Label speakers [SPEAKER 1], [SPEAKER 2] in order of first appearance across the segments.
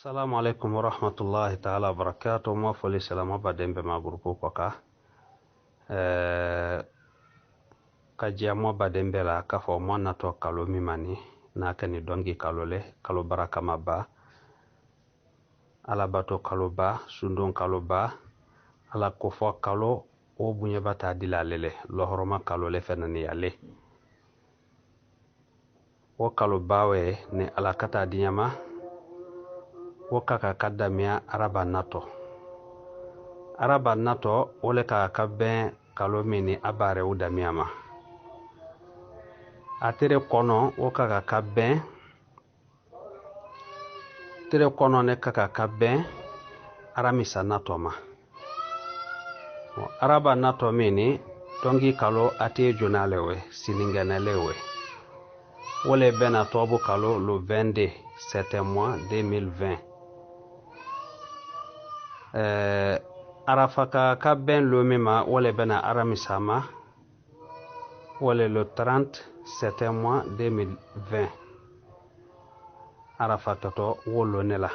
[SPEAKER 1] Assalamu alaikum wa rahmatullahi ta'ala wa barakatuh. Mo foli salama ba dembe ma grupo koka. Kajia mo ba dembe la kafo mo na to kalo mimani na kani dongi kalole kalo baraka maba. Ala bato kalo ba, sundon kalo ba, ala kofo kalo o bunye bata dila lele, lohoroma kalo le fenani yale. O kalo bawe ne ala kata diyama. Wokaka kadamia araba nato ole ka kabben kalo mini abare udamiama atere kono wokaka kabben tere kono ne kaka kabben aramisa nato ma araba nato mini tongi kalo ate jonalewe sininganalewe wole bena tobu kalo le 22 septembre 2020 arafaka kabben lomima wole bena aramisama wole le 30 septembre 2020 arafaka to wolo nela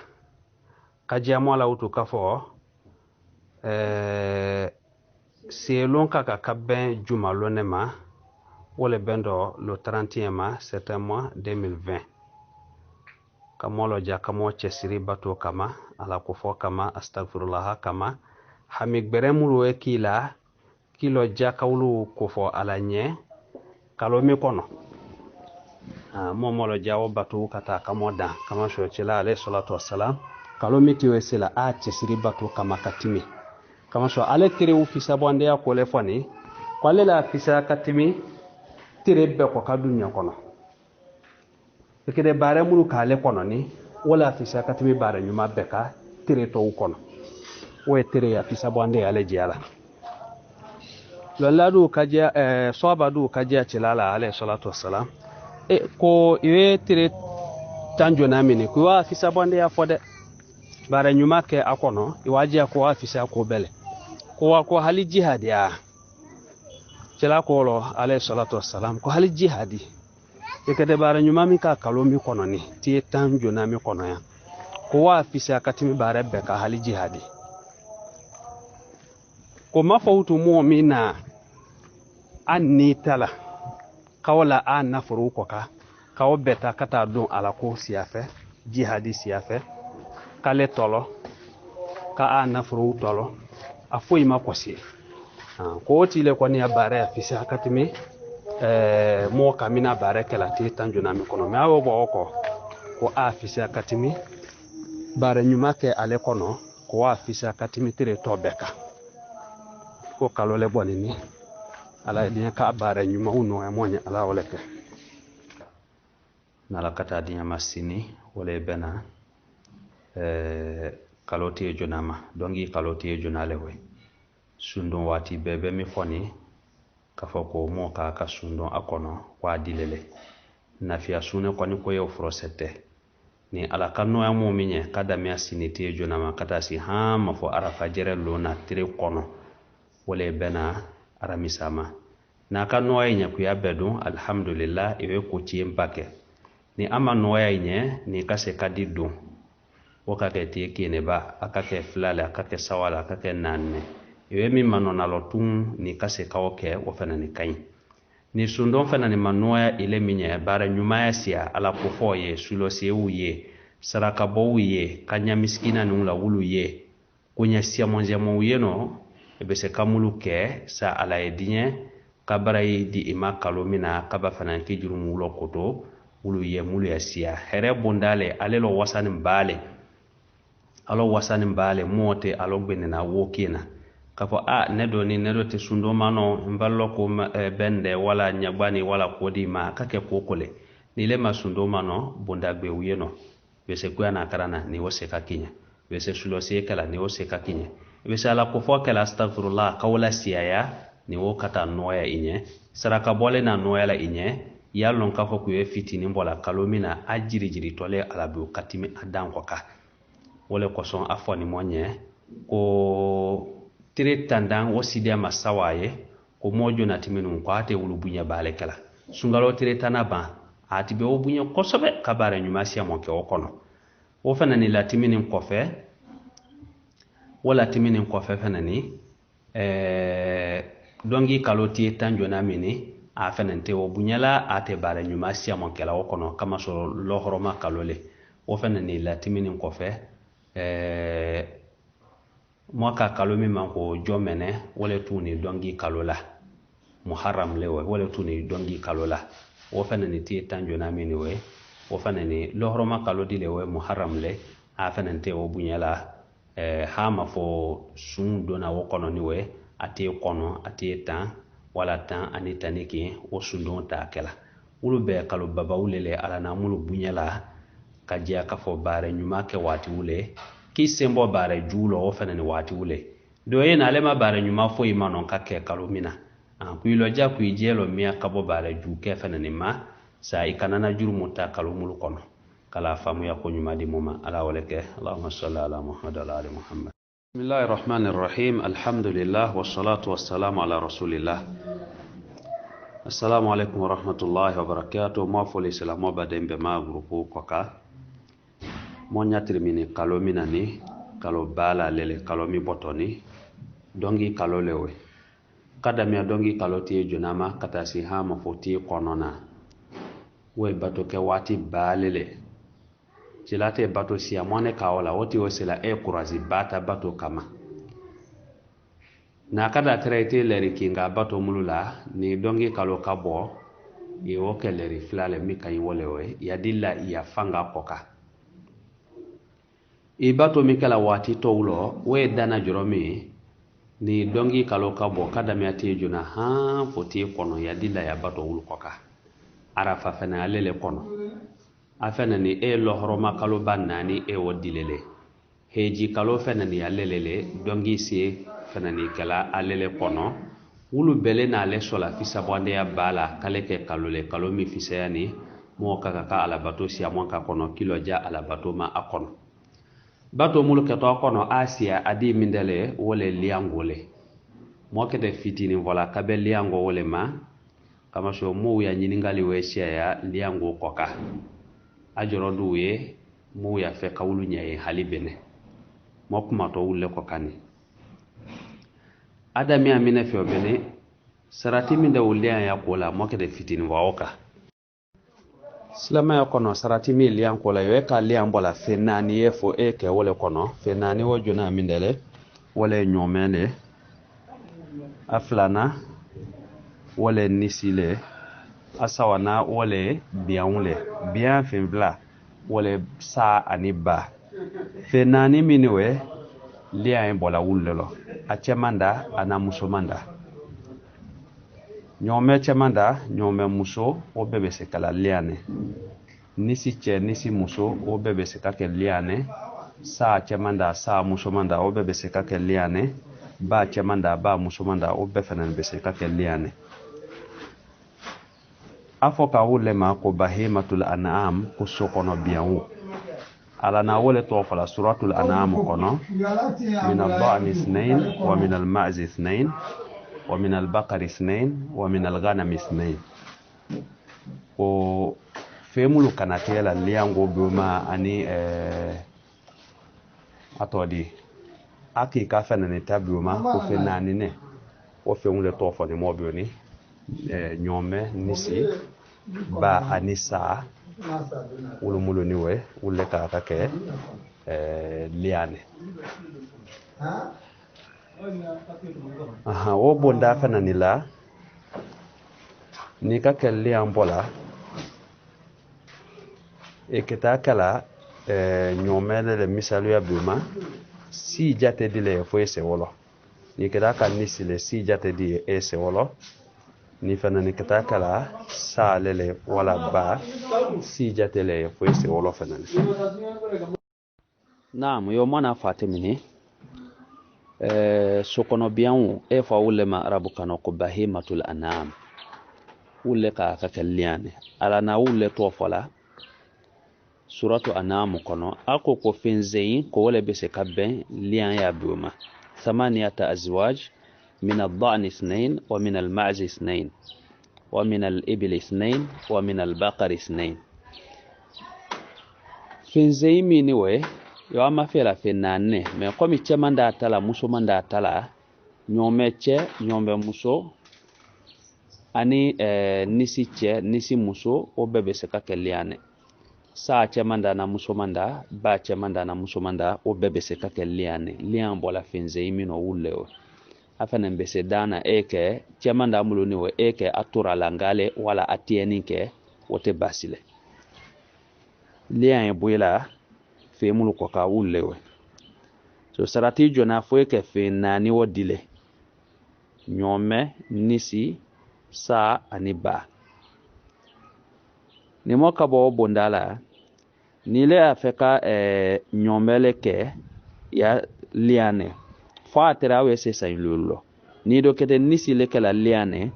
[SPEAKER 1] kajamo la utu kafo selon kaka kabben juma lonema wole bendo le 31 septembre 2020 kamolo ja kamo chesiri bato kama ala kufo kama astaghfirullah kama hamigbere mulu e kilo ja kawlu kufo ala nye kalomi kono momolo jawo bato kata kamo da kama shochila alayhi salatu wassalam kalomi tiwe sila a chesiri bato kama katimi kama so ale tire ufisa bonde ya kole foni kwale la fisa katimi tire be ko kadunya kono ekede bare mulu kale kono ni wala fisa katimi bare nyuma beka tire to kono we tire ya fisa bonde ale jiala loladu kaja sobadu kaja chilala alayhi salatu wassalam ko iwe tire tanjo namini ko wa fisa bonde ya fode bare nyuma ke akono iwaji ko wa fisa ko bele ko hali jihad ya chila ko lo alayhi salatu wassalam ko hali jihadi ekede bare nyuma mi ka kalomi kono ni tie tanjo na mi kono ya ko wa fisa katimi bare be ka hali jihadi ko mafautu mu'mina anni tala kawla an nafuru ko ka beta kata don ala ko siafe jihadi siafe kale tolo ka an nafuru tolo afoyi makosi ko tile ko ni bare fisa katimi mo kamina bare kala ti tanjuna mi kono me awo ko afisa katimi bare nyuma ke ale kono ko afisa katimi tire tobeka ko kalole bonini ala dinya ka bare nyuma uno e monya ala woleke nala kata dinya masini wole bena kaloti jonama dongi kaloti jonalewe sundon wati bebe mi foni kafoko mo ka sundon akono wa dilele nafia sune koni ko yo frosete ni ala kanno ya mu'minye kada mi asinite jonama kata si ha mafo arafa jere lona tire kono wole bena aramisama na kanno ya ku ya bedu alhamdulillah iwe ko tiembake ni ama noya nye ni kase kadidu wakake tiekine ba akake flale akake sawala akake nanne iwe mi manona lotun ni kase kawoke wafana ni kain ni sundon fana ni manoya ile minye bara nyuma ya sia ala kufo ye sulo sewu ye saraka bowu ye kanya miskina nula wulu ye kunya sia monje mo yeno ebe se kamulu ke sa ala edinye kabara di ima kalomina kaba fana ki jurumu lo koto wulu ye mulu ya sia here bondale ale lo wasanin bale mote alo gbenena wokina kafo nedo te sundo mano mballo ko bende wala nyabani wala kodi ma kake kokole ni le masundo mano bonda gbe uyeno bese kuana karana ni wose kakinya bese sulo se kala ni wose kakinya bese ala ko fo kala astaghfirullah kawla siaya ni wokata noya inye saraka bole na noya la inye yallon kafo ku e fitini mbola kalomina ajiri tole ala bu katimi adan ko ka wole ko son afoni monye ko tire tandan wosidia masawaye ko mojo na timinu ko ate wulu bunya bale kala sungalo tire tanaba ati be obunya kosobe kabare nyuma sia mo ke okono wo fanani latiminin kofe wala timinin kofe fanani dongi kaloti tanjona mini a fanante wo bunyala ate bare nyuma sia mon kala wo kono kama so lohoroma kalole wo fanani latiminin kofe mo ka kalomi man ko jomene wala tuni dongi kalola muharram lewe wala tuni dongi kalola wo fanani ti tanjona mini we wo fanani lohoroma kalodi lewe muharram le a fanante wo bunyala hama fo sun dona wo kono ni we ate kono ate tan wala tan ani taniki wo sundon ta kala wulu be kalo baba wulele ala na mulu bunyala ka jia ka fo bare nyuma ke wati wule ki sembo bare julo wo fanani wati wule do yena lema bare nyuma fo imano ka ke kalo mina ku ilo ja ku ijelo miya ka bo bare ju ke fanani ma sa ikanana juru muta kalo mulu kono kala famu ya ko nyuma di moma ala waleke allahumma salli ala muhammad wa ala ali muhammad bismillahir rahmanir rahim alhamdulillah wassalatu wassalamu ala rasulillah assalamu alaikum warahmatullahi wabarakatuh mo foli salamo badembe ma grupu koka mo nyatri mini kalo minani kalo bala lele kalo mi botoni dongi kalo lewe kada mi dongi kalo tie jonama kata si ha mo foti konona wel bato ke wati balele jilate bato si amone kaola woti wosela kurazi bata bato kama na kada traité leri kinga bato mulula ni dongi kalo kabo e woke leri flale mi kay wolewe ya dilla ya fanga poka e bato mi kala wati towlo we dana joromi ni dongi kalo kabo kada mi ati juna ha foti kono ya dilla ya bato wul koka arafa fana alele kono afena ni lohoroma kalo banani wodilele heji kalo fena ni alelele dongi si fena ni kala alele kono wulu bele na ale sola fisa bwande ya bala kale ke kalole kalo mi fisa yani mo kaka ka ala bato si amonka kono kilo ja ala bato ma akono bato mulu ke to kono asia adi mindele wole liangole mo ke de fitini vola kabe liango wole ma kama so mo ya nyiningali we ya liango koka ajoro duwe mo ya fe kawulu nyaye halibene mo kuma to wulle ko kani adami amina fe obene sarati min da wulle ya kola mo ke de fitini waoka silama ya kono sarati mi lian kola yo ka lian bola fe nani e fo e ke wole kono fe nani wo jona min dele wole nyomene aflana wole nisile asawana wole bianule bian finbla wole sa aniba fenani miniwe lia en bola wullelo a chemanda ana musomanda nyome chemanda nyome muso o bebe se kala liane nisi che nisi muso o bebe se kake liane sa chemanda sa musomanda o bebe se kake liane ba chemanda ba musomanda o befenen be se kake liane afoka wule ma ko bahimatul an'am ko sokono bianwo ala na wole to fala suratul an'am kono min al-dha'n ithnain wa min al-ma'z ithnain wa min al-baqar ithnain wa min al-ghanam ithnain ko femulu kanatela liango buma ani atodi aki ka fana ne tabuma ko fenani ne o femule to fo ne mobioni nyome nisi ba anisa ulumulu niwe ule ka kake liane aha wo bonda fana nila ni kake lian bola kita kala nyome le misalu ya buma si jate dile fo ese wolo ni kita ka nisi le si jate di ese wolo ni fana ni kita kala sa lele wala ba si jatele fo ese wolo fana naam yo mana fatimini sokono bianwu fa ulema arabu kano ko bahimatul anam ulle ka kalliane ala na ulle to fola suratu anam kono ako ko finzein ko wala be se kabben lian ya buma ثمانية أزواج من الضأن 2 ومن المعز 2 ومن الإبل 2 ومن البقر 2 fenzei mini we yo ama fela fenane me komi chemanda tala muso manda tala nyome che nyombe muso ani nisi che nisi muso o bebe se ka keliane sa chemanda na muso manda ba chemanda na muso manda o bebe se ka keliane lian bola fenzei mino ulewe afana mbese dana eke chemanda muluni we eke atura langale wala atieni ke wote basile lian buila fe mulu ko ka ulewe so sarati jona fo eke fe nani wodile nyome nisi sa ani ba ni mo ka bo bondala ni le afeka nyombele ke ya liane fo atere awe se sa lulo ni do kete nisi le kala liane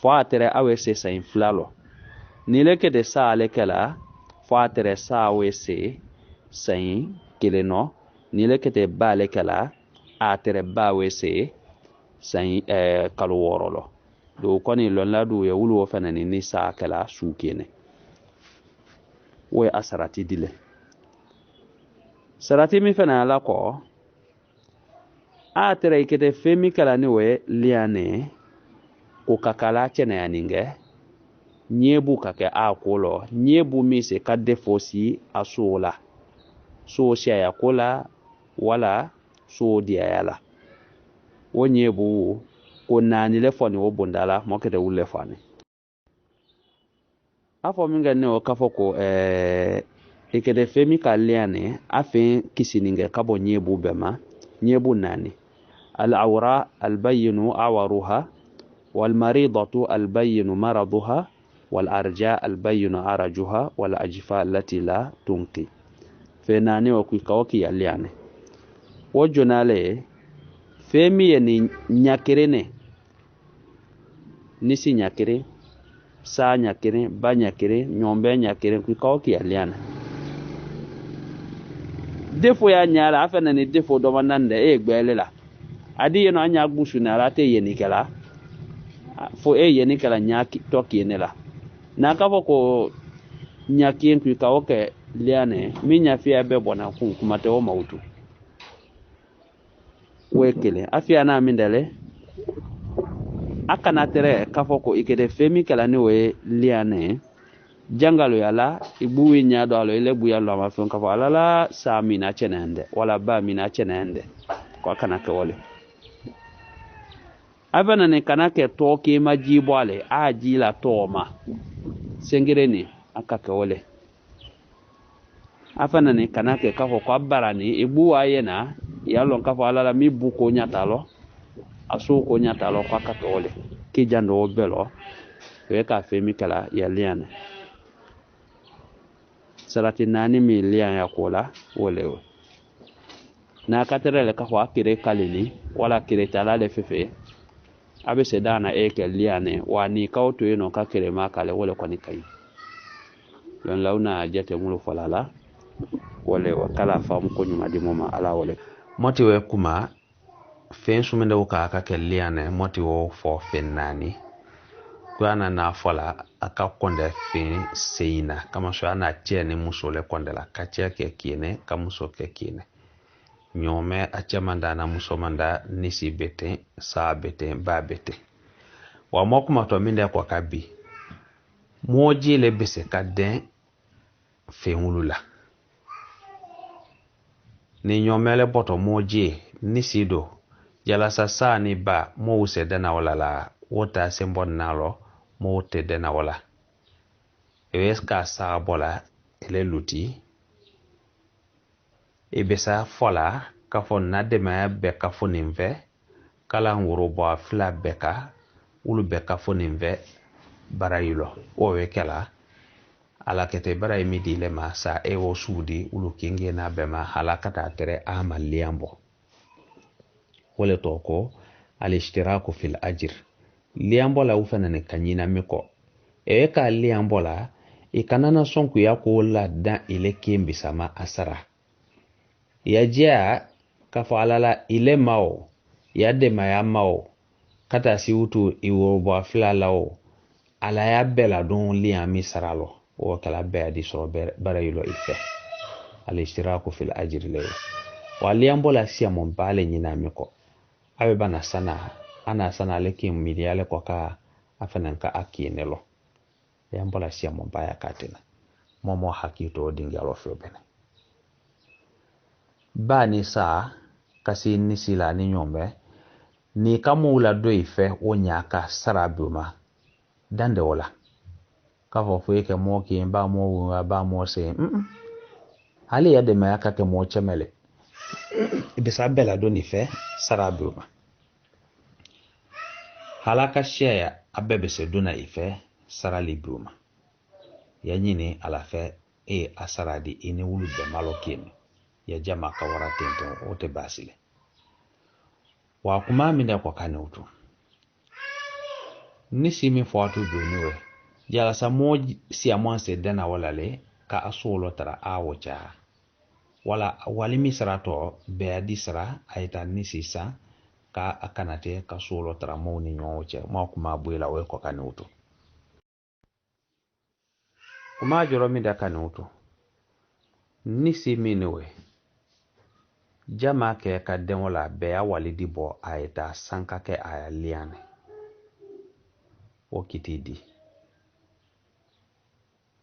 [SPEAKER 1] fo atere awe se sa inflalo ni le kete sa le kala fo atere sa awe se sa kileno ni le kete ba le kala atere ba we se sa kalu worolo do koni lonla du ya wulu wo fanani ni sa kala su kene we asarati dile sarati mi fana la ko a tere ikete femi kala ni we liane ko kakala chene aninge nyebu kake a kolo nyebu mi se ka defosi asola so sia ya kola wala so dia yala wo nyebu ko nani le foni wo bondala mo kete wulle fani afo minga ne o kafo ko ikete femi kaliane afi kisininge kabo nyebu bema nyebu nani العوراء البين عورها والمريضة البين مرضها والأرجاء البين عرجها والأجفاء التي لا تنقي فناني وكوكي يلياني وجنالي فمي يعني نياكريني nisi nyakiri sa nyakiri ba nyakiri nyombe nyakiri kwoki yaliana defo ya nyala afana ni defo do manande egbelela adi yeno anya gbusu na rate yenikela fo yenikela nyaki toki yenela na kafo ko nyaki nku ka oke liane minya fia be bona ku kumate o mautu wekele afia na mindele akana tere kafo ko ikede femi kala ni we liane jangalo yala ibuwi nyado alo ile buya lo ma fen kafo alala sa mina chenende wala ba mina chenende ko kana ke wole abana ne kana ke toki majibo ale aji la toma sengireni akake wole afana ne kana ke kafo ko barani ibuwa yena yalo kafo alala mi buko nyatalo aso ko nyatalo ko akake wole ki jando belo we ka femi kala ya liane sarati nani mi lian ya kola wolewe na katerele ka ho akire kalini wala kire tala le fefe abe sedana eke liane wani kauto yeno ka kire makale wole kwani kai yon launa jete mulu falala wole wakala famu ko nyuma di moma ala wole moti we kuma fen sumende ka ka liane moti wo fo fen nani kwana na fola aka konde fin seina kama so ana tiene muso le konde la katia ke kiene kamuso ke kiene nyome achamanda na muso manda nisi bete sa bete ba bete wa mokuma to minde kwa kabi moji le bese kadden feulula ni nyome le boto moji nisi do jala sa ni ba mo use dana wala la wota sembon nalo mo te dena wala eweska sa bola ele luti ebesa fola ka fon na de ma be ka foninve kala ngoro bo fla beka ulu be ka foninve barayilo o wekela ala kete baray midi le ma sa e wo sudi ulu kinge na be ma halakata tere amal liambo wole toko al-ishtiraku fil ajr liambo la ufana ne kanyina miko e ka liambo la ikanana sonku ya ko la da ile kimbi sama asara ya jia kafa alala ile mao ya de maya mao kata si utu iwo bo aflalao ala ya bela don liami saralo o kala be di so barayilo ife al-ishtiraku fil ajri le waliambo la sia mon bale nyina miko abe bana sana ana sana leki miliale kwa ka afananka akinelo yambo la sia mon baya katina momo hakito dingalo fobene bani sa kasi nisila ni nyombe ni kamula do ife onyaka sarabuma dande wala kafo fuike mo ki ba mo se hali ya de mayaka ke mo chemele ibisa bela do ni fe sarabuma halaka shaya abebe se duna ife sarali buma yanyini ala fe asaradi ini wulu de malokini ya jama ka wara tento ote basile wa kuma mina kwa kanutu nisi mi fatu doniwe yala sa mo si amonse dena wala le ka asolo tara awocha wala wali misrato be adisra aita nisi sa ka akanate ka solo tara mo ni nyoche mo kuma buila we kwa kanutu kuma joro mi da kanutu nisi miniwe jama ke ka demola be ya walidi bo aita sanka ke aya liane o kitidi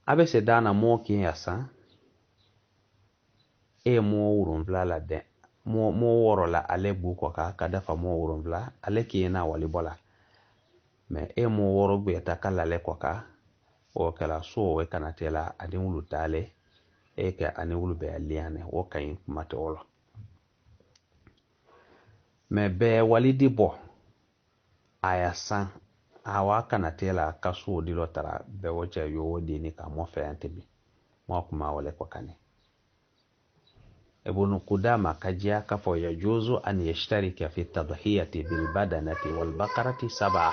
[SPEAKER 1] abe se dana mo kin yasa mo wurun vla la de mo woro la ale bu ko ka dafa mo wurun vla ale ki na wali bola me mo woro gbe ta kala le ko ka o kala so we kana tela adin wulu tale ka ani wulu be liane o kan mate wolo me be walidi bo aya san awa kana tela kaso di lotara be woche yo di ni ka mo fe antibi mo kuma wale kwa kane ibn Qudama kajia kafo yajuzu an yashtarika fi tadhiyati bil badanati wal baqarati sab'a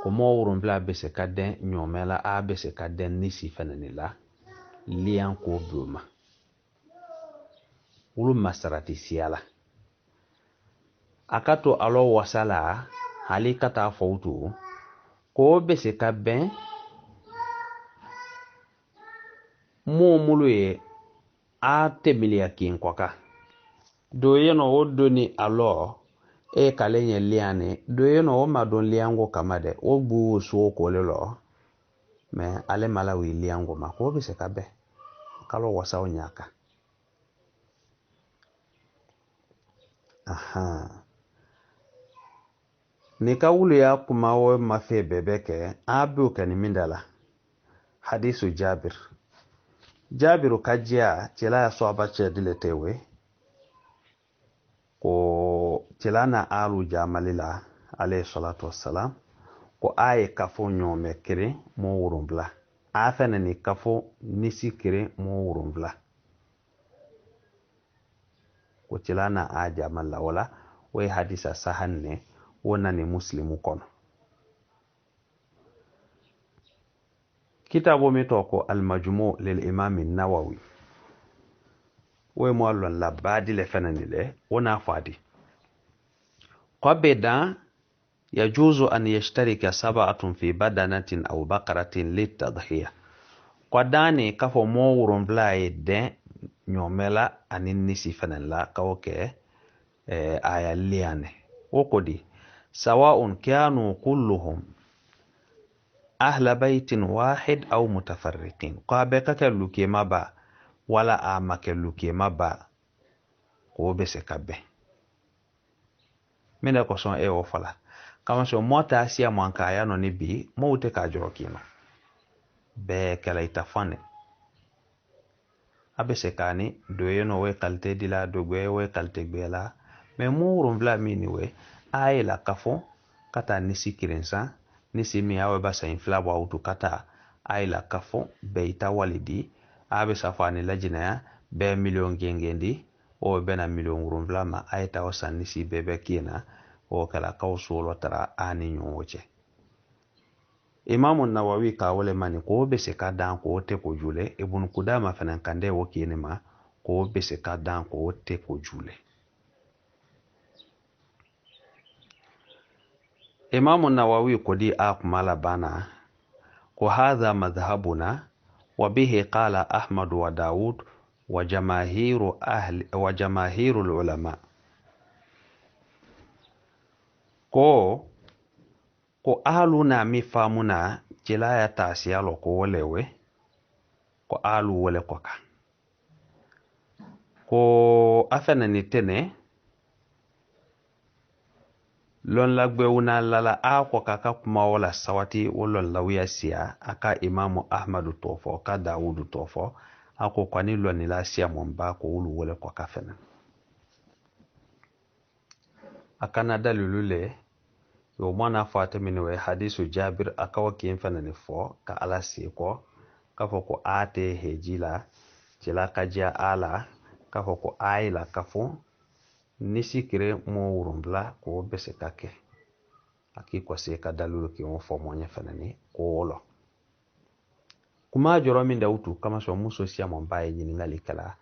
[SPEAKER 1] kumo urun bla bese kadden nyomela a bese kadden nisi fananila liyan ko buma ulu masarati siala akato alo wasala hali kata fautu ko bese kabben mo mulu ye a temilia kin kwaka do yeno o doni alo kalenye liane do yeno o madon liango kamade o bu so ko lelo me ale malawi liango ma ko bese kabbe kalo wasa onyaka ni kawulu ya kuma wo mafe bebeke abu kan mindala hadisu Jabiru kajia chela ya soaba che diletewe ko chela na alu jamalila alayhi salatu wassalam ko aye kafo nyome kire mo wurumbla afene ni kafo nisi kire mo wurumbla ko chela na a jamalla wala we hadisa sahanne wona ni muslimu kono kitabu mitoko al-majmu' lil imam an-nawawi we mo lon la badi le fenani le wona fadi qabida yajuzu an yashtarika sab'atun fi badanatin aw baqaratin litadhiya qadani kafo mo wuron blaye de nyomela anin nisi fenan la kawke aya liane wokodi sawa'un kanu kulluhum ahla baitin wahid aw mutafarriqin qabe kakelu ke maba wala a makelu ke maba ko be se kabbe mina ko son wo fala kama so mota asia manka ya no ni bi mo ute ka joro kino be kala itafane abe se kani do yeno we kalte dila do gwe we kalte gbela me mo rumvla mini we ay la kafo kata nisi kirensa nisi mi awe basa infla wa utu kata ay la kafo be ita walidi abe safani lajina ya be million gengendi o bena million rumvla ma ay ta wasa nisi bebe kina o kala kawso lotara ani nyoche Imam an-Nawawi ka wale mani ko be se ka dan ko te ko jule Ibn Qudama fanan kande wo kini ma ko be se ka dan ko te ko jule Imam an-Nawawi ko di akumala bana ko hadha madhhabuna وبه قال أحمد وداود وجماهير العلماء ko alu na mi famuna jila ya tasiyalo ko wolewe ko alu wole koka ko afena ni tene lon lagbe una lala a ko kaka kuma wala sawati wolon lawiya siya aka imamu ahmadu tofo ka dawudu tofo ako kwani lon la siya momba ko wulu wole koka fena akana dalilule yo mana fatimini we hadisu jabir akawa kin fana ni fo ka ala si ko ka fo ko ate hejila jila kajia ala ka fo ko ayla ka fo nisi kire mo wurumbla ko bese kake aki ko se ka dalulu ki on fo mo nya fana ni ko wolo kuma joro min da utu kama so muso siya mo baye ni ngali kala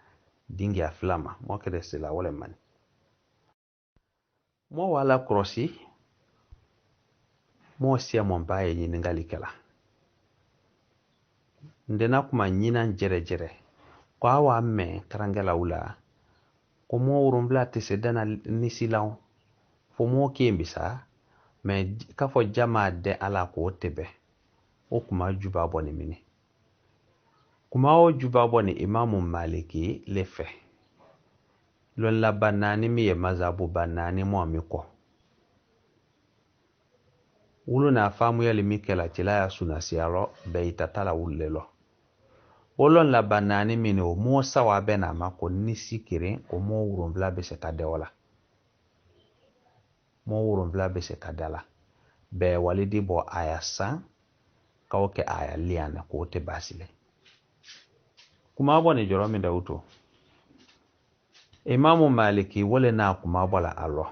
[SPEAKER 1] dingi aflama mo kede sila wala man mo wala krosi mo siya mo baye ni ngali kala ndena kuma nyina jere ko awa me karangela ula ko mo wurumbla te se dana nisi law fo mo kembisa me ka fo jama de ala ko tebe o kuma juba boni mini kuma o juba boni imamu maliki lefe lon la banani mi ye mazabu banani mo mi ko wulu na famu yali mikela tila ya suna siyalo be itatala wulelo wolon la banani mini o mo sawa bena ma ko nisi kire ko mo wurumbla be se kadewala mo wurumbla be se kadala be walidi bo aya san kawke aya liane ko te basile kuma boni joro mi dawuto imamu maliki wole na kuma bola allo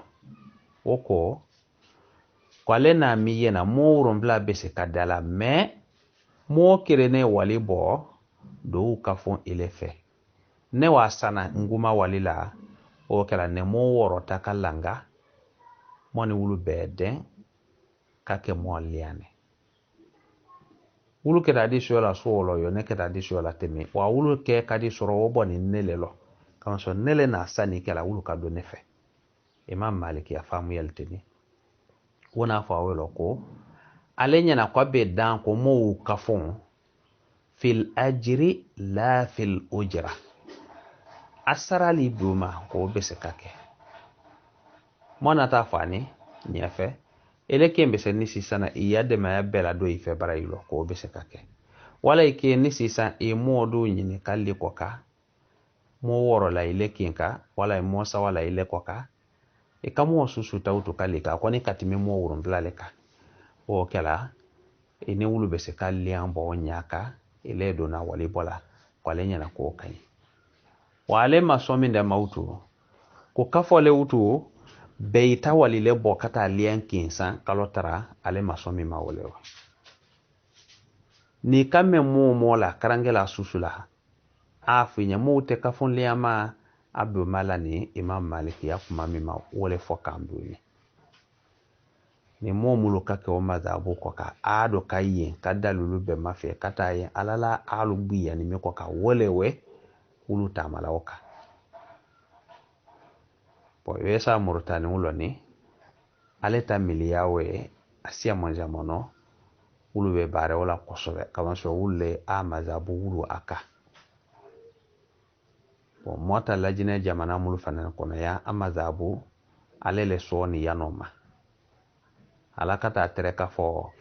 [SPEAKER 1] woko kwale na miye na mo wurumbla be se kadala me mo kire ne wali bo do kafon ilefe ne wasana nguma walila o kala ne mo woro takalanga moni wulu beden kake mo liane wulu ke dadi shola solo yo ne ke dadi shola teme wa wulu ke kadi soro wo boni nelelo kama so nele na sani kala wulu ka do nefe imam maliki ya famu yelteni wona fa welo ko alenya na kwa be dan ko mo kafon fil ajri la fil ujra asarali duma ko bese kake mona ta fani nyefe ele kembe se nisi sana iyade ma bela do ife bara ilo ko bese kake wala ike nisi san e modu nyini kalli koka mo woro la ile kinka wala mo sa wala ile koka e kamo susu tawtu kalli ka ko ni katime mo wuro ndlaleka o kala e ne wulu bese kalli ambo nyaka ile do na wali bola kwale nyana ko kai wale masomi nda mautu ko kafole wutu beita walile bo kata lian kinsan kalotara ale masomi mawlewa ni kame mo la karangela susula afinya mo te kafon liama abu malani imam maliki ya kuma mima wole fokambu ni mo mulu kake o madhabu ko ka ado kayen kadalulu be mafe kata yen alala alu biya ni me ko ka wolewe ulu tamala oka po yesa murtani uloni aleta miliyawe asia manja mono ulu be bare wala kosobe kama so wulle a madhabu ulu aka po mota lajine jamana mulu fanan kono ya amadhabu alele soni yanoma alakata tereka fo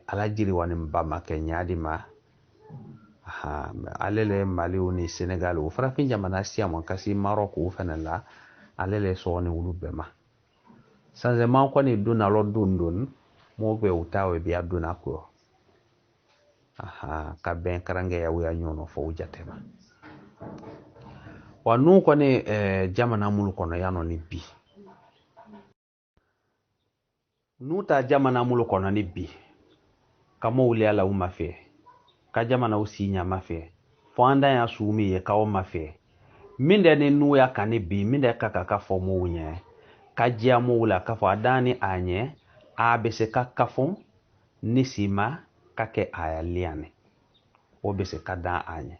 [SPEAKER 1] alajiri wani mbama kenyadi ma alele maliu ni senegal u farafin jamana siamo kasi maroko u fenela alele soni ulubema sanze man ko ni duna lo dundun mo be utawe bi aduna ko ka ben karange ya wuya nyono fo ujatema wanu ko ni jamana mulu kono yano ni bi nuta jamana mulu kono ni bi kamo wuli ala umafe ka jamana usinya mafe fo anda ya sumi ye kawo mafe minde ni nuya kani bi minde kaka ka fo mo unye ka jia mo wula ka fo adani anye a bese ka kafo nisima kake aya liane wo be se ka dan anye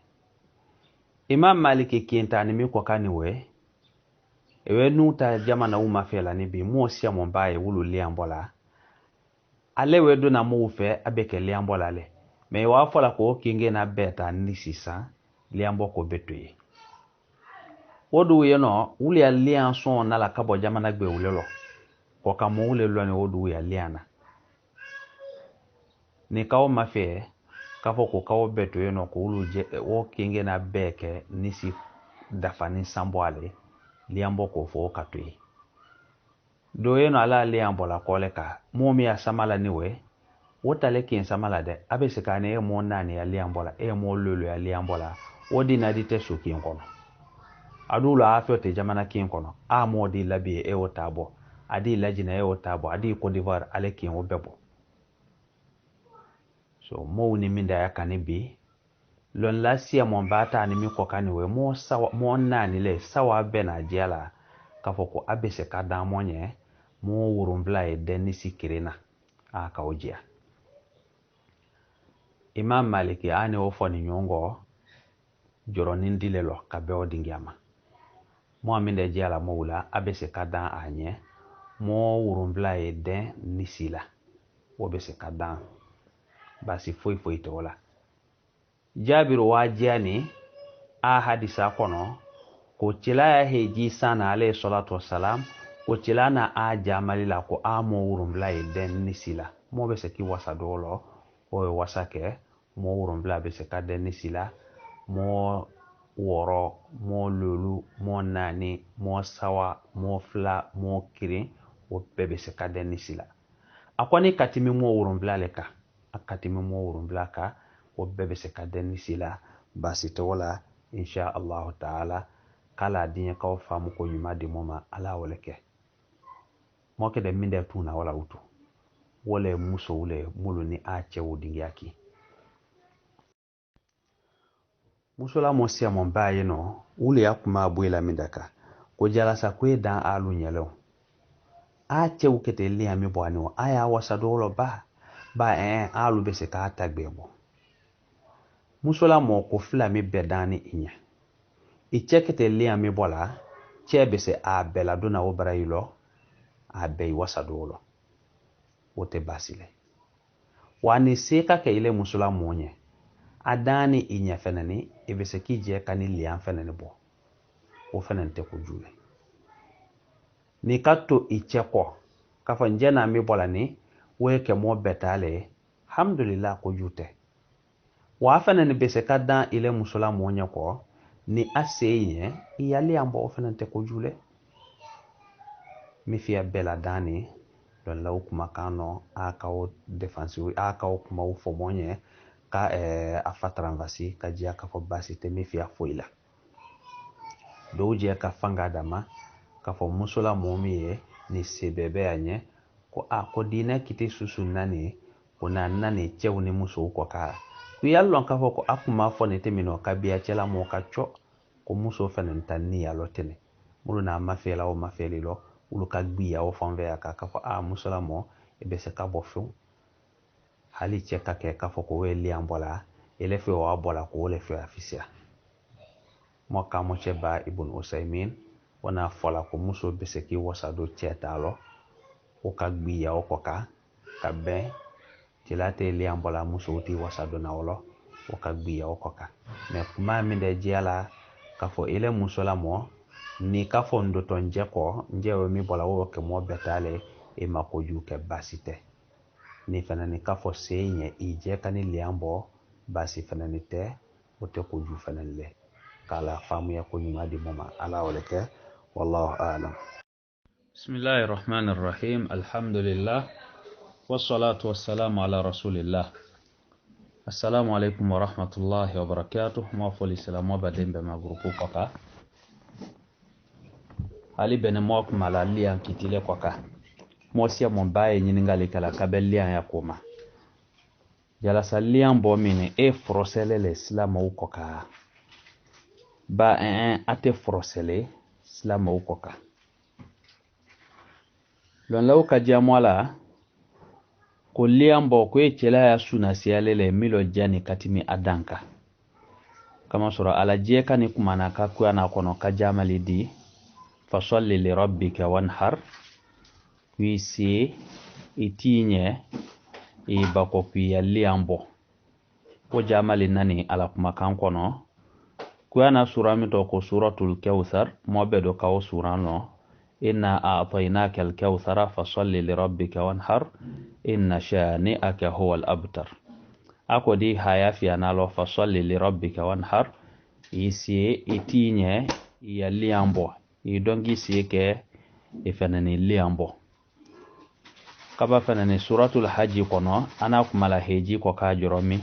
[SPEAKER 1] Imam Malik kientani mi kwa kani ewe nuta jamana uma fela ni bi mo sia mo bae wulu liambola ale we do na mo fe abeke liambola le me wa fola ko kinge na beta ni sisa liambo ko betoye wodu ye no wuli alian son na la kabo jamana gbe wulelo ko ka mo wulelo ni wodu ya liana ni kawo mafe kafo ko kawo betoye no ko wulu je wo kinge na beke nisi dafani samboale liambo ko fo katwe do yeno ala liambo la koleka momi ya samala niwe wotale kin samala de abe sekane e mo nani ya liambo la e mo lolo ya liambo la wodi na dite su kin kono adulu afio te jamana kin kono a mo di labi e otabo adi lajina e otabo adi Côte d'Ivoire ale kin obebo so mo ni minda ya kanibi lon la siya mon bata ni mi ko kaniwe mo sawa mo nani le sawa bena jela kafo ko abese ka damonye mo wurumbla e denisi kirena aka ojia Imam Maliki ane ofoni nyongo joro nindilelo kabe odingiama mo aminde jela mo wula abese ka dan anye mo wurumbla e den nisila wo bese ka dan basi foi to wala Jabiru wajiani a hadisa kono ko cila ya heji sana alayhi salatu wassalam ko cila na a jamali la ko a mo wurumbla e den nisila mo be se ki wasa dolo o wasa ke mo wurumbla be se ka den nisila mo woro mo lulu mo nani mo sawa mo fla mo kiri o be se ka den nisila akwani katimi mo wurumbla le ka akatimi mo wurumbla ka o be se ka den nisila basi to wala insha Allah ta'ala kala dinya kaw famu ko yuma di moma ala wala ke mo ke de minde tuna wala utu wala muso wule mulu ni a cewu dingyaki muso la mo sia mon baye no wule yakuma abuela mindaka ko jala sa ko dan alu nyelo a cewu kete li ami bo ani aya wasa dolo ba alu be se ka tagbebo muso la mo ko fla mi bedani inya ichekete li ami bola chebe se a bela dona obara yilo a bei wasa dolo wote basile wani seka ke ile musula monye adani inya fenani ebese ki je kani lian fenani bo o fenante ko jule ni katto icheko kafa njena mi bola ni weke mo betale alhamdulillah ko jute wa fenani bese kadda ile musula monye ko ni aseye iyali ambo o fenante ko jule mi fiya bela dani don la kuma kano aka o defensive aka o kuma o fomonye ka a fatran vasi ka jia ka fo basi te mi fiya foila do jia ka fanga dama ka fo musula momiye ni sebebe anye ko ko dina kiti susu nani kuna nani chewu ni muso ko ka ku yallon ka fo ko akuma fo ne temino ka biya chela mo ka cho ko muso fenen tanni ya lotene muluna mafela o mafeli lo ulu ka gbiya o fonve ya ka fo musulamo e be se ka bo fu hali che ka ke ka fo ko we li ambola ele fe o abola ko le fe afisia mo ka mo che ba ibn Usaymin wana fola ko muso be se ki wasa do chetalo o ka gbiya o ko ka be tilate li ambola muso ti wasa do na wolo o ka gbiya o ko ka me kuma mi de jela ka fo ele musulamo ni ka fo ndoto njeko njewe mi bola wo ke mo betale e makoju ke basite ni fanani ka fo seenye ije kani liambo basi fanani te o te ko ju fanani le kala famu ya ko nyuma di moma ala waleke wallahu a'lam bismillahir rahmanir rahim alhamdulillah wassalatu wassalamu ala rasulillah assalamu alaikum wa rahmatullahi wa barakatuh ma fo l'islam wa badembe ma grupu koka ali bene mok malalia kitile koka mosia mon baye nyiningali kala kabelia ya koma jala salian bo mine e frosele le islam u koka ba ate frosele islam u koka lon law ka jamwala ko liambo ko cela ya suna siyalele milo jani katimi adanka kama sura ala je kani kumana ka kuana kono ka jamali di fasalli li rabbika wanhar wisi itinye bako kuya liambo ko jamali nani ala kuma kan kono kuana sura mito ko suratul kautsar mobedo kawo surano inna a'tainaka al-kautsara fasalli li rabbika wanhar inna shani'aka huwa al-abtar ako di haya fi analo fasalli li rabbika wanhar isi itinye ya liambo idongi sike ifenani liambo kaba fenani suratul hajj kono ana kumala heji ko ka joromi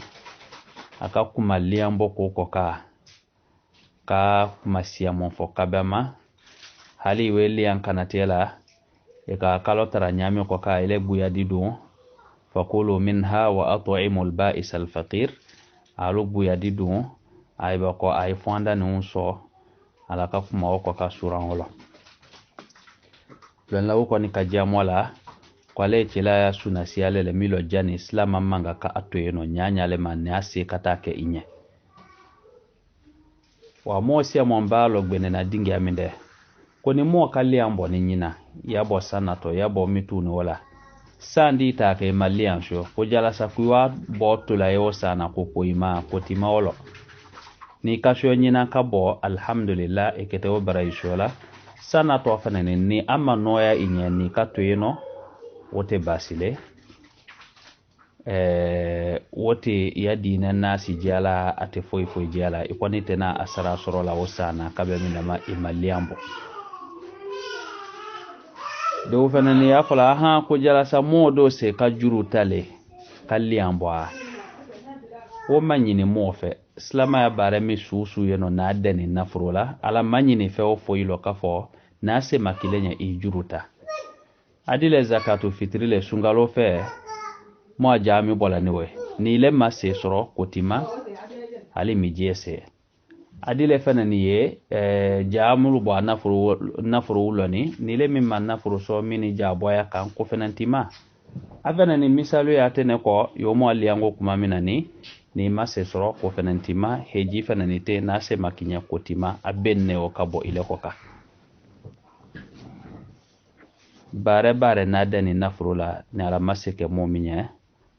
[SPEAKER 1] aka kuma liambo ko ka masiyamon fo kabama hali weli an kanatela ka kalotara nyami ko ka ile buya didu fakulu minha wa at'imul ba'is al faqir alu buya didu ay ba ko ay fonda nunso ala ka kuma ko ka suran wala lan law ko ni ka jamola ko le cila ya suna siale le milo jani islam manga ka atoyeno nyanya le manne ase katake inye wa mo sia mo mbalo gbene na dingi aminde koni mo kalli ambo ni nyina ya bo sanato ya bo mitunu wala sandi ta ke malian sho ko jala sa kuwa bo tula yo sana ko koima ko timawolo ni kasho nyina ka bo alhamdulillah ekete o baray shola sanato fanane ni amma noya inye ni ka toyeno wote basile wote ya dinan nasi jala ate foi jala ikoni tena asara soro la wosana kabe minama imaliambo do fanani ya fala ha ko jala sa modo se ka juru tale kalliambo o manyini mofe islama ya bare mi susu yeno na deni nafrola ala manyini fe o foilo ka fo na se makilenya i juruta adile zakatu fitri le sungalo fe mo jami bola niwe ni le masse soro kotima ali mi jese adile fanani ye jamulu bo nafuru loni ni le mi man nafuru so mini jaboya kan ko fenantima afanani misalu ya tene ko yo mo aliango kuma minani ni masse soro ko fenantima heji fanani te na se makinya kotima abenne o kabo ile koka bare na dani nafuru la ni ala masse ke mominya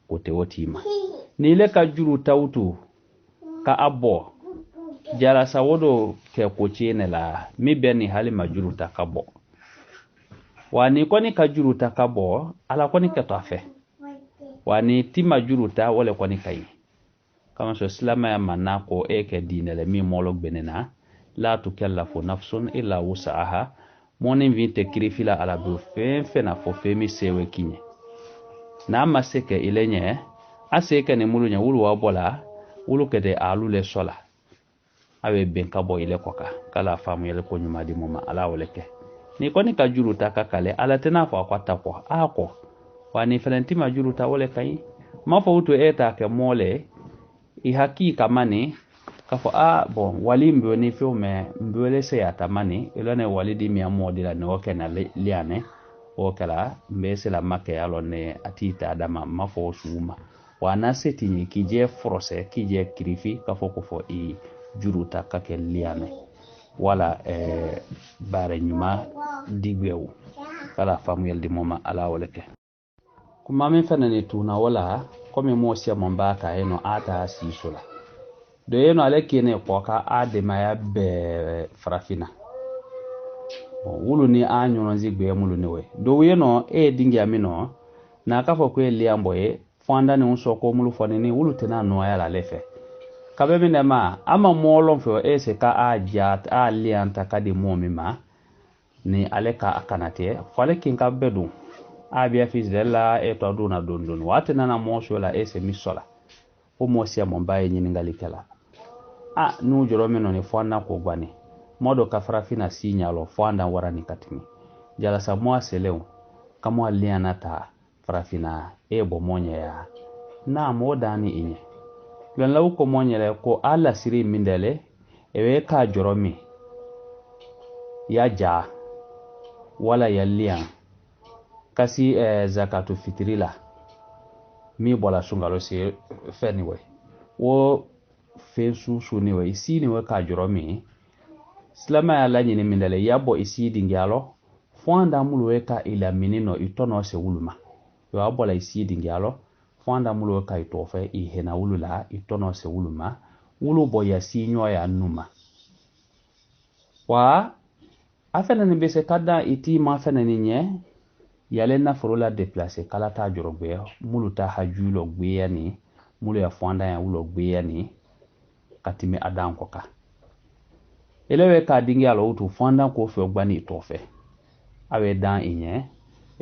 [SPEAKER 1] kote wotima ni le ka juru tawtu ka abo jara sawodo ke kochene la mi beni hali majuru takabo wani koni ka juru takabo ala koni ka tafe wani ti majuru ta wala koni kai kama so islama ya manako eke dinele mi molok benena la tukallafu nafsun illa wusaha moni vinte krifila ala bu fe na fo fe mi sewe kinye na maseke ilenye aseke ne mulunya wulu wabola wulu kede alu le sola awe benka bo ile koka kala famu yele ko nyuma di moma ala woleke ni koni ka juru ta kakale ala tena fa kwata ko ako wani felenti ma juru ta wole kai mafo uto eta ke mole I hakika mani kafo bon wali mbyo ni filme mbele se yatamani ilone walidi mi amodi la no kana liane o kala mbese la make yalo ne atita adama mafo suma wana setini kije frose kije krifi kafo ko fo I juruta kake liane wala bare nyuma digwewu kala famuyel di moma ala woleke kuma min fanani tuna wala komi mosia mombaka eno ata sisola do yeno ale kene koka adema ya be frafina wulu ni anyo nzi gbe mulu ni we do yeno dingi amino na kafo ko liambo fonda ni unso ko mulu fonini wulu tena no ya la lefe kabe mine ma ama molon fe se ka ajat alianta kadi momima ni aleka akanate fale kin ka bedu abia fils de la to duna dondon watena na moso la se misola o mosia mombaye nyini ngalikela nu joro meno ni fonda ko gwani modo ka frafina signalo fonda warani katimi jala sa mo seleu kamo aliana ta frafina bo monya ya na modani inye yon law ko monyele ko ala siri mindele ewe ka joromi ya ja wala ya lian kasi zakatu fitrila mi bola sungalo se feni we wo fe su ni we isi ni we ka joro mi slama ya la nyini mindele yabo isi dingialo fonda mulu we ka ila minino itono se wuluma yo abola isi dingialo fonda mulu we ka itofe I hena wulula itono se wuluma wulu bo ya si nyo ya numa wa afena ni bese kada iti ma fena ni nye yale na forola déplacer kala ta jorogbe mulu ta hajulo gbeya ni mulu ya fonda ya wulo gbeya ni katimi adan koka elewe ka dingi alo utu fonda ko fe ogbani tofe awe dan inye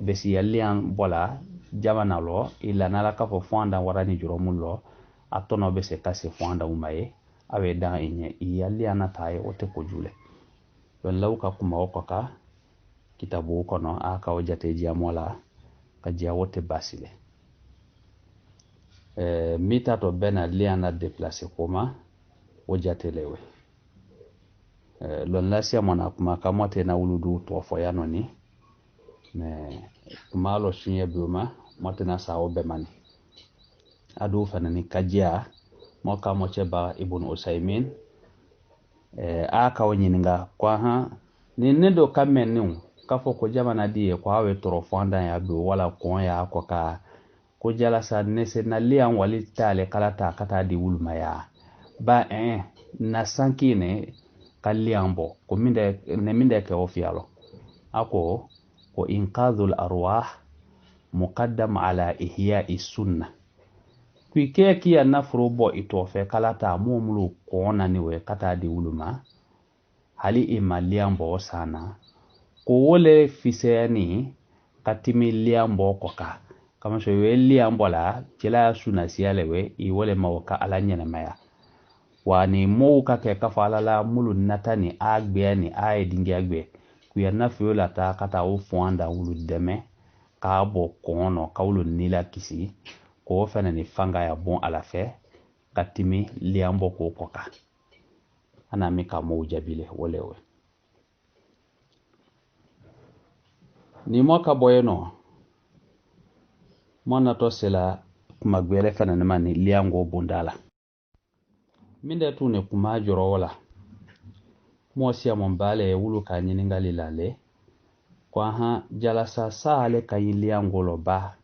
[SPEAKER 1] besi yalian bola jamana lo ila nala ka fo fonda warani joromulo atono bese kase fonda umaye awe dan inye yaliana taye ote ko jule don lawka kuma okoka kitabu kono aka o jate jiamola ka jia wote basile mita to bena liana déplacer koma o jate lewe lon lasia mona kuma kamote na wuludu to fo yanoni me kuma lo shinye buma mote na sawo be mani adu fanani kajia mo kamo cheba ibn usaymin aka o nyininga kwa ha ni nedo kamenu kafo ko jamana die ko awe toro fonda ya be wala ko ya ko ka ko jala sa nese na lian wali tale kala ta kata di wulma ya ba na sankine kalliambo ko minde ke ofialo ako ko inqadhul arwah muqaddam ala ihya'i sunnah kuike kiya nafro bo itofe kala ta momlu ko nani we kata di wulma hali imaliambo sana ko wole fiseni katimi liambo koka kama so we liambo la kila suna sialewe I wole mawka ala nyana maya wani mowka ke kafala la mulu natani agbe ni ay dingi agbe ku ya nafi la ta kata o fonda wulu deme ka bo kono ka wulu nila kisi ko fana ni fanga ya bon ala fe katimi liambo ko koka ana mi ka mo jabile wolewe ni moka boyeno mona to sela kuma gbele fana mani liango bundala minde tune kuma joro wala mo sia mon bale wulu ka nyiningali lale kwa ha jalasa sale ka liango lo ba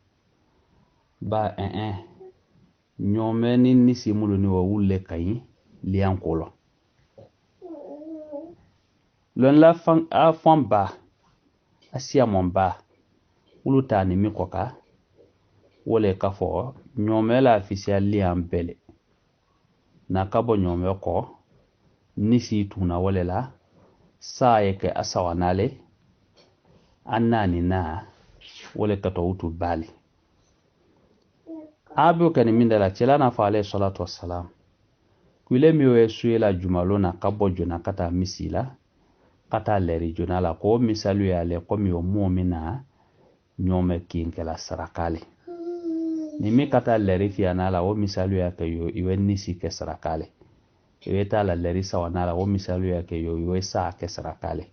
[SPEAKER 1] nyomeni nisi mulu ni wa wulle kai liango lo lon la fan a famba asia momba uluta ni mikoka wole kafo nyomela official liam bele na kabo nyome ko nisi tuna wole la saye ke asawanale annani na wole kato utu bali abu kani mindala chelana fa alayhi salatu wassalam kule miwe suela jumalona kabo jona kata misila kata leri jona la ko misalu ya le ko miwo mu'mina nyome kinkela sarakale nimi kata leri fiana la o misalu ya ke yo iwe nisi ke sarakale iwe ta la leri sawana la o misalu ya ke yo iwe sa ke sarakale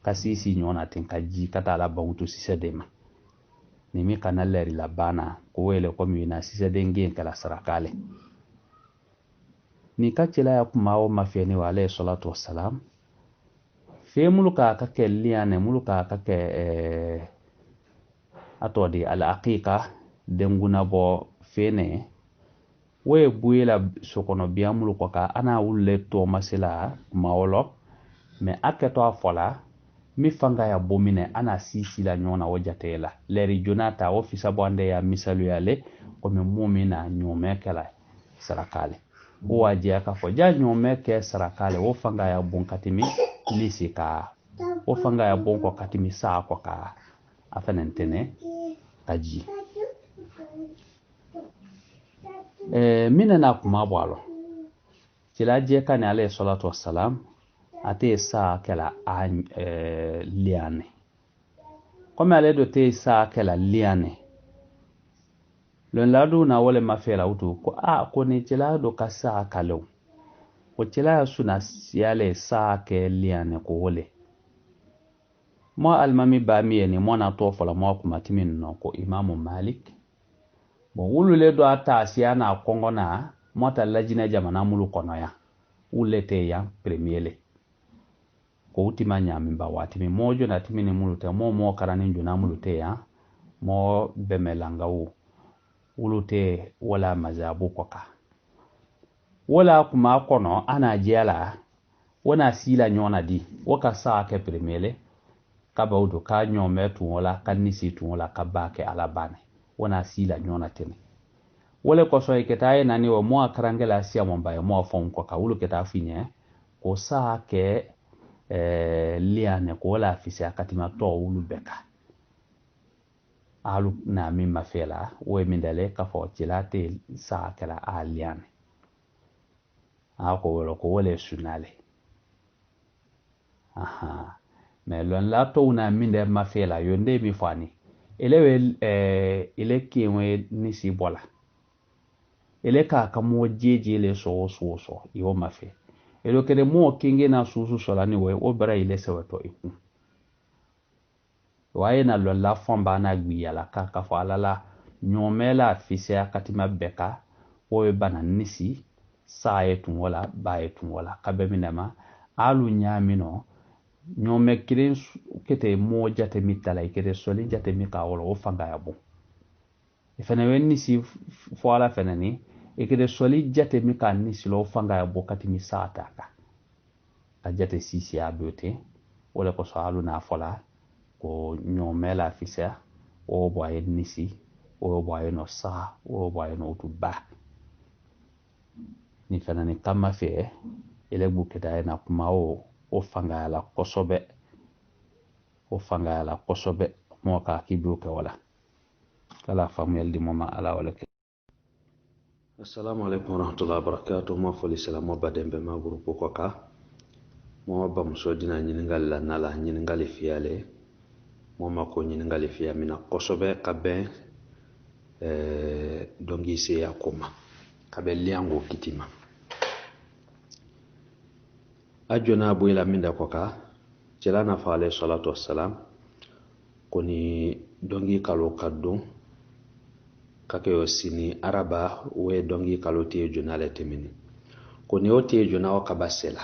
[SPEAKER 1] kasisi nyona tinkaji kata la bawutu sisedema nimi kana leri la bana ko wele ko miwina sisedenge kala sarakale ni kachela ya kuma o mafiani wa alayhi salatu wassalam fe muluka kake liane muluka kake atodi al aqiqa denguna bo fene we buila sokono biya muluko ka ana wulle to masila maolo me aketo afola mi fanga ya bomine ana sisi la nyona wajatela leri jonata ofisa bande ya misalu yale ko me mumina nyome kala sarakale waje aka fo ja nyome ke sarakale wo fanga ya bon katimi lisika wo fanga ya bon ko katimi sa ko ka afenentene kaji mina na kuma bwalo tila je kan alayhi salatu wassalam ate sa kala liane comme ale do te sa kala liane lon ladu na wole mafela utu ko ni tila do ka sa kalo ko tila suna siale sa ke liane ko wole mo almami ba mi ni mo na to fola mo kuma timin no ko imamu malik bon wulu le do ata siya na kongo na mota lajina jamana mulu kono ya wule te ya premier le ko utima nyami ba wati mi mojo na timini mulu te mo karani juna mulu te ya mo bemelanga wulu te wala mazabu koka wala kuma kono ana jela wana sila nyona di waka saa ke premier le ka bawdo ka nyome tu wala kanisi tu wala ka bake alabane wana sila nyona tene wole ko so iketaye nani wo mo akarangela sia momba mo fon ko ka wulu keta finye ko saa ke liane ko wala afisi akatima to wulu beka alu na mi mafela we mindele ka fo chilate saa kala a liane ako wolo ko wole sunale aha mais lon la to na minde mafela yonde mi fani elewe ile kiwe nisi bola ele ka mo jeje le so iwo mafe elo kede mo kinge na susu sola ni we o bara ile se wato iku waye na lo la fomba na gbiya la ka fa la nyomela fise akatima beka o bana nisi sae tun wala bae tun wala kabe minama alu nyamino nyome kiren kete mo jate mitala ikete soli jate mika wala o fanga ya bon ifene wenni si foala fenani ikede soli jate mika ni silo fanga ya bokati mi saataka a jate sisi ya biote wala ko so alu na fola ko nyomela fisa o boye nisi o boye no sa o boye no tuba ni fenani kama fe ile buketa na kuma o fanga la kosobe mo ka kibuke wala kala famel di mama ala wala ke assalamu alaikum warahmatullahi wabarakatuh mo foli salam badembe ma grupo ko ka mo ba muso dina nyiningal la nala nyiningal fiale mo ma ko nyiningal fiya mina kosobe kabe dongi se yakoma kabe liango kitima ajona buila minda ko ka celana fa alayhi salatu wassalam koni dongi kalo kaddo kake yo sini araba we dongi kalo tie junale temini koni o tie juna o kabasela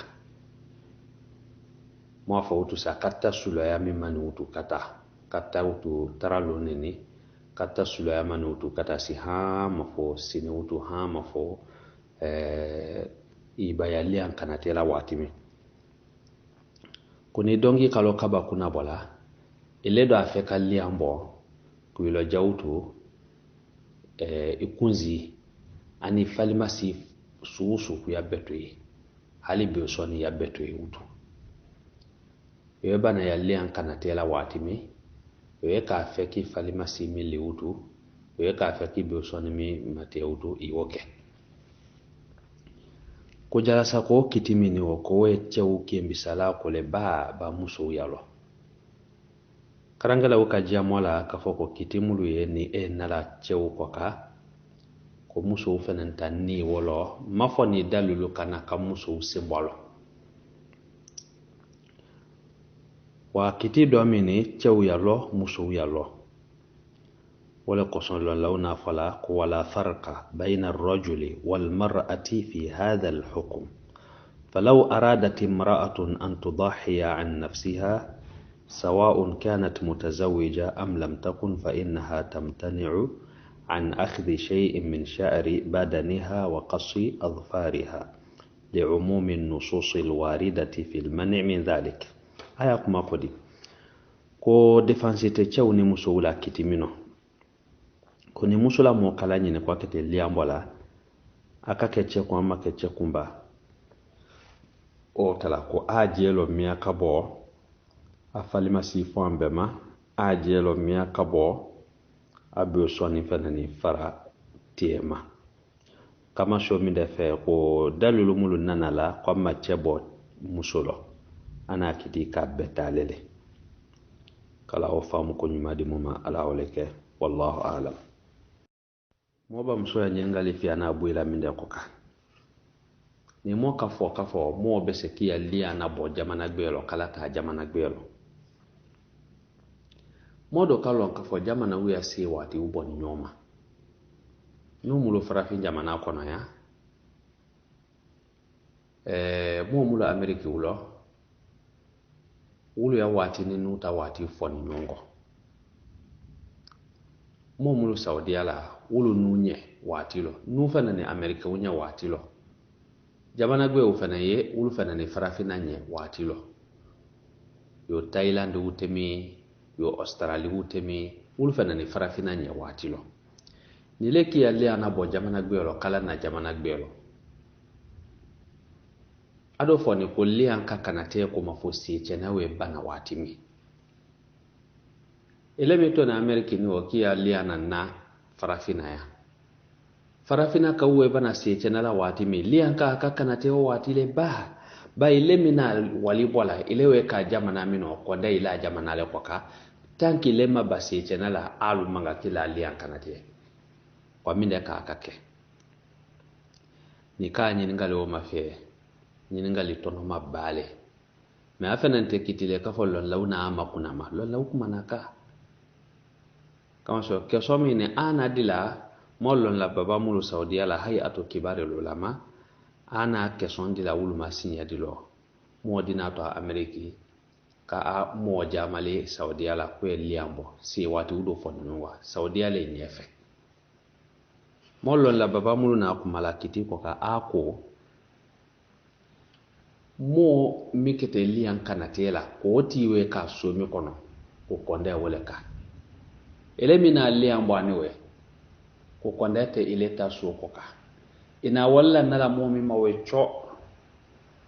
[SPEAKER 1] mo fa utu sa katta sulo ya mimani utu kata utu taralo nini katta sulo ya mani utu kata si ha mafo sini utu ha mafo ibayali an kanatela watimi kuni dongi kalo kaba kuna bola iledo afeka liambo kuilo jautu ikunzi ani falimasi suusu ku yabetwe hali biosoni yabetwe utu yeba na yali an kanatela watimi yeka afeki falimasi mili utu yeka afeki biosoni mi mate utu iwoke kujala sako kitimini woko we chewu kiembisala kule ba muso yalo karangala ukajia mola kafoko kitimulu ye ni nala chewu koka ko muso fenanta ni wolo mafo ni dalulu kana ka muso simbolo wa kiti domini chewu yalo muso yalo wala قصن لونا فلا ولا فرق بين الرجل والمرأة في هذا الحكم فلو أرادت امرأة أن تضحي عن نفسها سواء كانت متزوجة أم لم تكن فإنها تمتنع عن أخذ شيء من شعر بدنها وقص أظفارها لعموم النصوص الواردة في المنع من ذلك أياكم أقولي كو دفانسيتي تشوني مسولا كتمينو kuni musula mo kala nyine kwa kete liambola aka keche kwa ama keche kumba o tala ko ajelo miya kabo afalima sifo ambema ajelo miya kabo abu soni fenani fara tiema kama show mi defe ko dalulu mulu nanala kwa machebo musulo ana kiti ka betalele kala o famu ko nyuma di muma ala oleke wallahu a'lam moba msoya nyengali fi ana buila minde koka ni mo kafo mo besekia lia na bo jamana gbelo kala ta jamana gbelo modo kalo kafo jamana wiya si wati uboni nyoma no mulu farafin jamana kono ya mo mulu ameriki wulo wulu ya wati ni nuta wati foni nyongo mo mulu saudiya la wulu nunye wati lo nu fana ni amerika wunya wati lo jamana gwe u fana ye wulu fana ni farafina nye wati lo yo Thailand wutemi yo Australia wutemi wulu fana ni farafina nye wati lo ni leki ya le anabo jamana gwe lo kala na jamana gwe lo ado foni ko le an kakanate ko mafosi chenawe bana watimi eleme to na amerika ni wakia le anana farafina ya farafina ka uwe bana se chenala watimi le an kakanate o watile ba ile mina walibola ilewe ka jamana mino konda ila jamana le kwaka tanki lema basi chenala alu manga kila lian kanate kwa minde ka akake ni ka nyiningali o mafe nyiningali tono mabale me afena nte kitile ka fo lon launa ama kunama lon law kumanaka kama so ke so mine ana dila mollon la baba mulu saudiya la hayatu kibari ulama ana ke son dila uluma sinya dilo modina to ameriki ka a mo jamale saudiya la ko liambo si wati udo fonwa saudiya le nyefe mollon la baba mulu na ko malakiti ko ka ako mo mikete lian kanatela ko tiwe ka so mi kono ko konde wole ka elemina liambo aniwe ko kondete ileta so ko ka ina walla nala momi mawe cho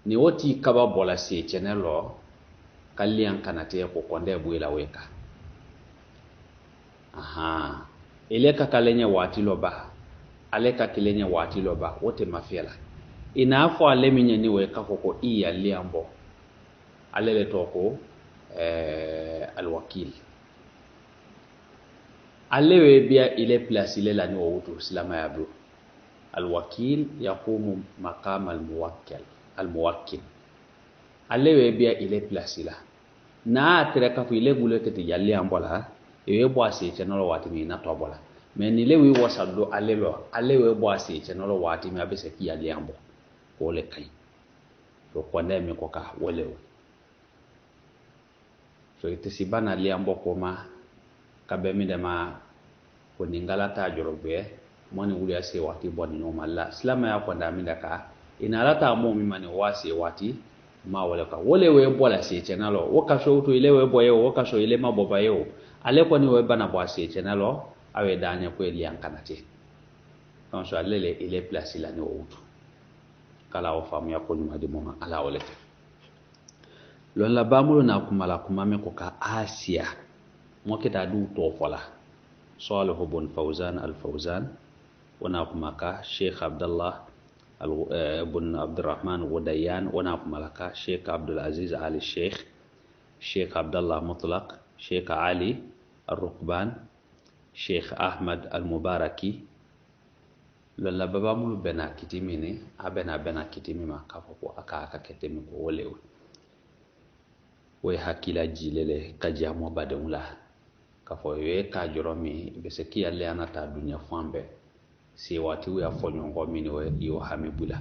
[SPEAKER 1] ni woti kaba bola se chenelo kallian kanate ko konde buila weka aha ileka kalenya watilo ba aleka kilenya watilo ba wote mafela ina afo aleminya ni weka ko iya liambo alele toko alwakil alewe bia ile place ile la ni wutu silama ya bro الوكيل يقوم مقام الموكل alewe bia ile place la na tereka fu ile gule kete yalli ambola e bo ase chenolo wati mi na tobola mais ni lewi wasado alewe bo ase chenolo wati mi abese ki yalli ambo ko le kay to konde mi ko ka wolew so ite sibana li ambo ko ma kabe mi dema ko ningala ta jorobe moni wuli ase wati boni no malla islama ya kwanda mindaka ina lata mo mi mani wase wati ma wala ka wole we bola se chenalo woka so to ile we boye woka so ile maboba yo ale ko ni we bana bo ase chenalo awe danya ko eli ankanate donc so alele ile place la ni wutu kala o famu ya ko ni madi mo ala wala lon la bamulo na kumala kumame ko ka asia mo kita du to fola صالح بن فوزان الفوزان وناكمكا شيخ عبد الله بن عبد الرحمن وديان وناكمكا شيخ عبد العزيز علي الشيخ شيخ عبد الله مطلق شيخ علي الركبان شيخ أحمد المباركي للا بابا مولو بنا كتيميني بنا كتيمي ما كفوكو أكا كتيمي كو وليو ويحكي جيلي كجامو بدون لا kafo ye ka joromi be se ki alle anata dunya fambe si wati ya fonyo ngomini we yo hamibula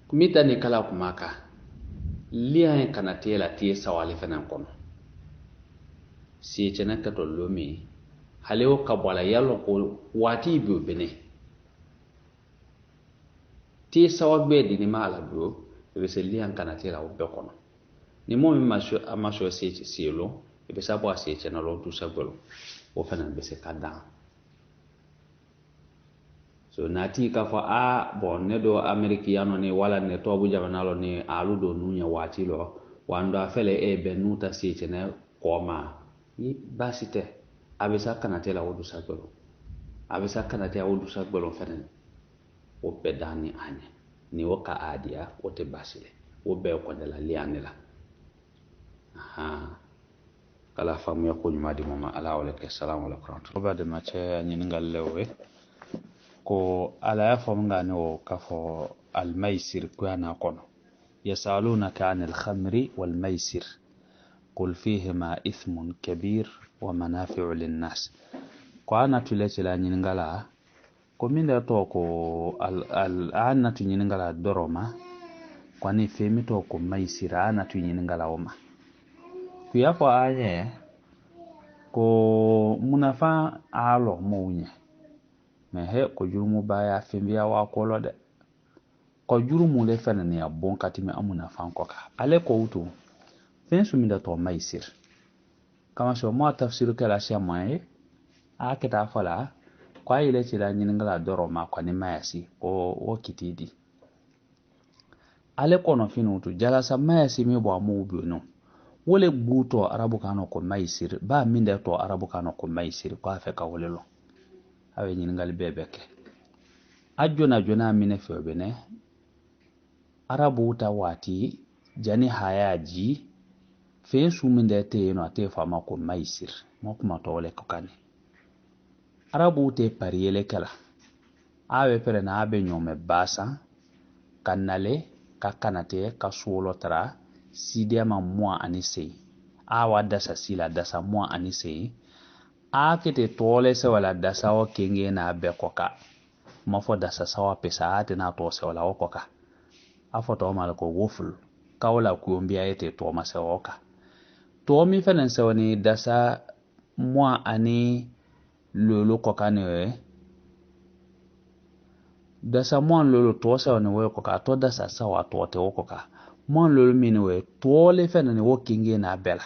[SPEAKER 1] kumita ni kala kumaka liya kana tela tie sawali fenan kono si chena ka to lomi halewo ka bola yalo ko wati bi bene tie sawagbe di ni mala bro be se liya kana tela o be kono ni mo mi masho si sielo be sabo ase chena lo tu sabolo o fana be se kada so nati ka fa a bon ne do amerikano ni wala ne to bu jabanalo ni alu do nunya wati lo wando afele e be nuta se chena koma yi basite abisa kana tela o du sabolo abisa kana tela o du sabolo fana o be dani anya ni woka adia o te basile o be ko de la lianela aha kala famu ya ko nyuma di mama ala wala ke assalamu alaikum ko bade ma che ngal lewe ko ala ya famu ngane o kafo al maisir ko ana kono yasalunaka an al khamri wal maisir قل فيهما إثم كبير ومنافع للناس
[SPEAKER 2] ko anatule chila nyingala ko minde to ko al anatu nyingala doroma kwani femi to ko maisira anatu nyingala oma kuyapo aye ko munafa alo mounye mehe ko jurumu baya fembiya wa kolo de ko jurumu le fene ne bon katime amuna fan ko ka ale ko wutu fen suminda to maisir kama so mo tafsiru kala shamai akita fala kwa ile chira nyingala doroma kwani mayasi o kitidi ale kono finutu jala sa mayasi mi bo amu no wole buto arabu kano ko maisir ba minde to arabu kano ko maisir ko afeka wole lo awe nyingal bebeke ajona mine febene arabu ta wati jani hayaji fe suminde te no ate fama ko maisir mo kuma to wole ko kane arabu te pariele kala awe pere na abe nyome basa kanale kakanate kasulo tara sidema mwa anise awa dasa sila dasa mwa anise akete tole se wala dasa o kenge na be koka mafo dasa sawa pesa ate na to se wala okoka afoto mal ko woful kawla kuombia ete to ma se oka to mi fenen se woni dasa mwa ani lolo koka ne dasa mwa lolo to se woni we koka to dasa sawa to te okoka mon lolu minwe tole fena ni wokinge na bela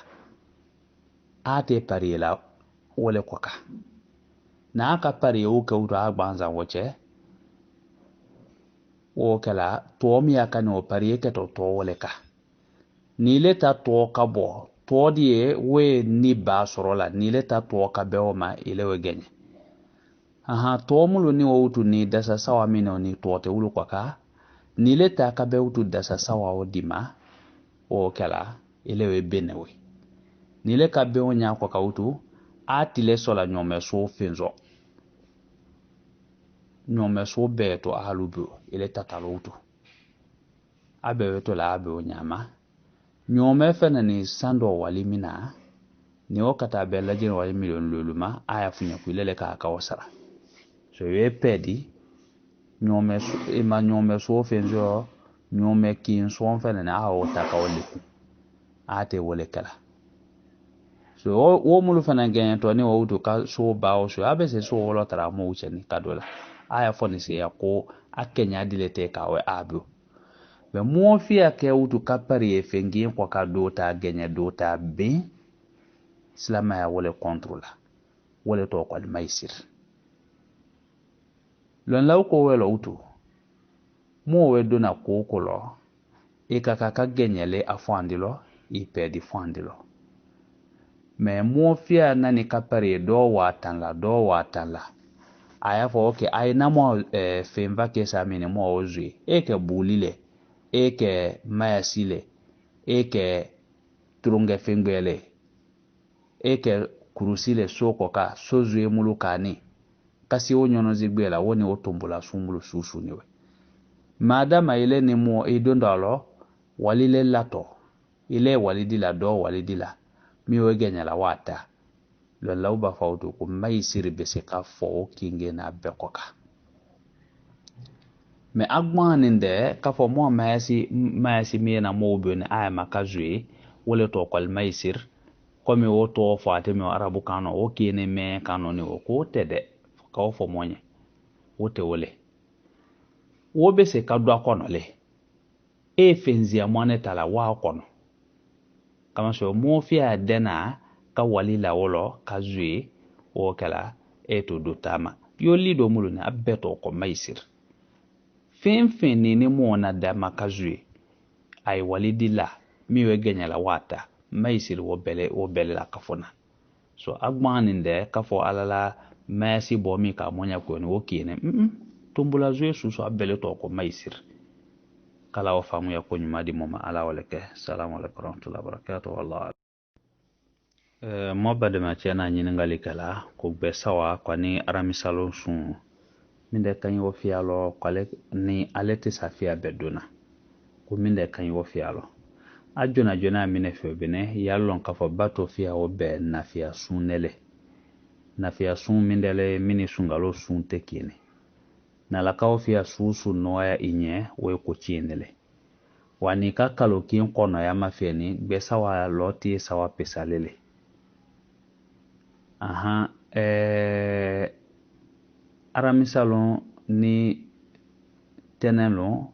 [SPEAKER 2] ate pariela wole koka na aka pari o ka uto agbanza woche o kala to mi aka no pari ke to wole ka ni leta to ka bo to die we ni ba sorola ni leta to ka be o ma ile we genye aha to mulu ni wo utu ni dasa sawa mino ni to te ulu koka ni leta ka be utu dasa sawa o dima o kala elewe benewe nile ka be onya ko kawutu atile sola nyome so finzo nyome so beto alubu ile tatalutu abe weto la abe onyama nyome fena ni sando walimina ni okata be la jin wali million luluma aya funya ku lele ka wasara so ye pedi nyome so ima nyome so finzo nyome kin so fena na o takawali ate wole kala so wo mulu fana ganyen to ni wo ka so bawo so abese so wolo tara mo ucheni kadola aya foni se ya ko akenya dilete ka we abu be mo fi ake wutu ka pari e fengi ko ka dota genya dota be slama ya wole controla wole to ko maisir lon law ko welo wutu mo we dona ko ko lo e ka genyele afandilo ipedi fandilo me mo fia nani kapare do watan la aya fo okay ay na mo femva ke sa mine mo ozui eke bulile eke mayasile eke turunge fengbele eke kurusile soko ka sozue mulukani kasi onyono zigbela woni otumbula sumbulu susu niwe madama ile ni mo idondalo walile lato ile walidila do walidila mi wegenya la wata lo lauba fawdu ko maisir be se ka fo kinge na bekoka me agmaninde ka fo mo mayasi mi na mo bone ay makazui wole to kol maisir komi woto fate mi arabu kano o kine me kano ni ko tede ka fo monye wote wole wo be se ka do kono le e fenzia moneta la wa kono kama so mo fia dena ka walila wolo ka zui o kala eto dotama yo lido mulu na abeto ko maisir fin ni mo na da makazui ay walidila mi we genya la wata maisir wo bele la kafona so agmaninde kafo alala masi bo mi ka monya ko ni wokine tumbula zui suso abele to ko maisir kala wa famu ya ko nyuma di moma ala waleke assalamu alaikum warahmatullahi wabarakatuh wallahi mo badama chena nyiningali kala ko be sawa kwani aramisalo sun minde kan yo fialo kwale ni alete safia beduna ko minde kan yo fialo ajona mine fe bene yallon ka fo bato fia o be na fia sunele na fiya sun mindele mini sungalo sun te kine na la kawo fiya susu noya inye we ko chinele wani ka kalo kin kono ya mafeni gbe sawa loti sawa pesalele aha aramisalon ni tenelon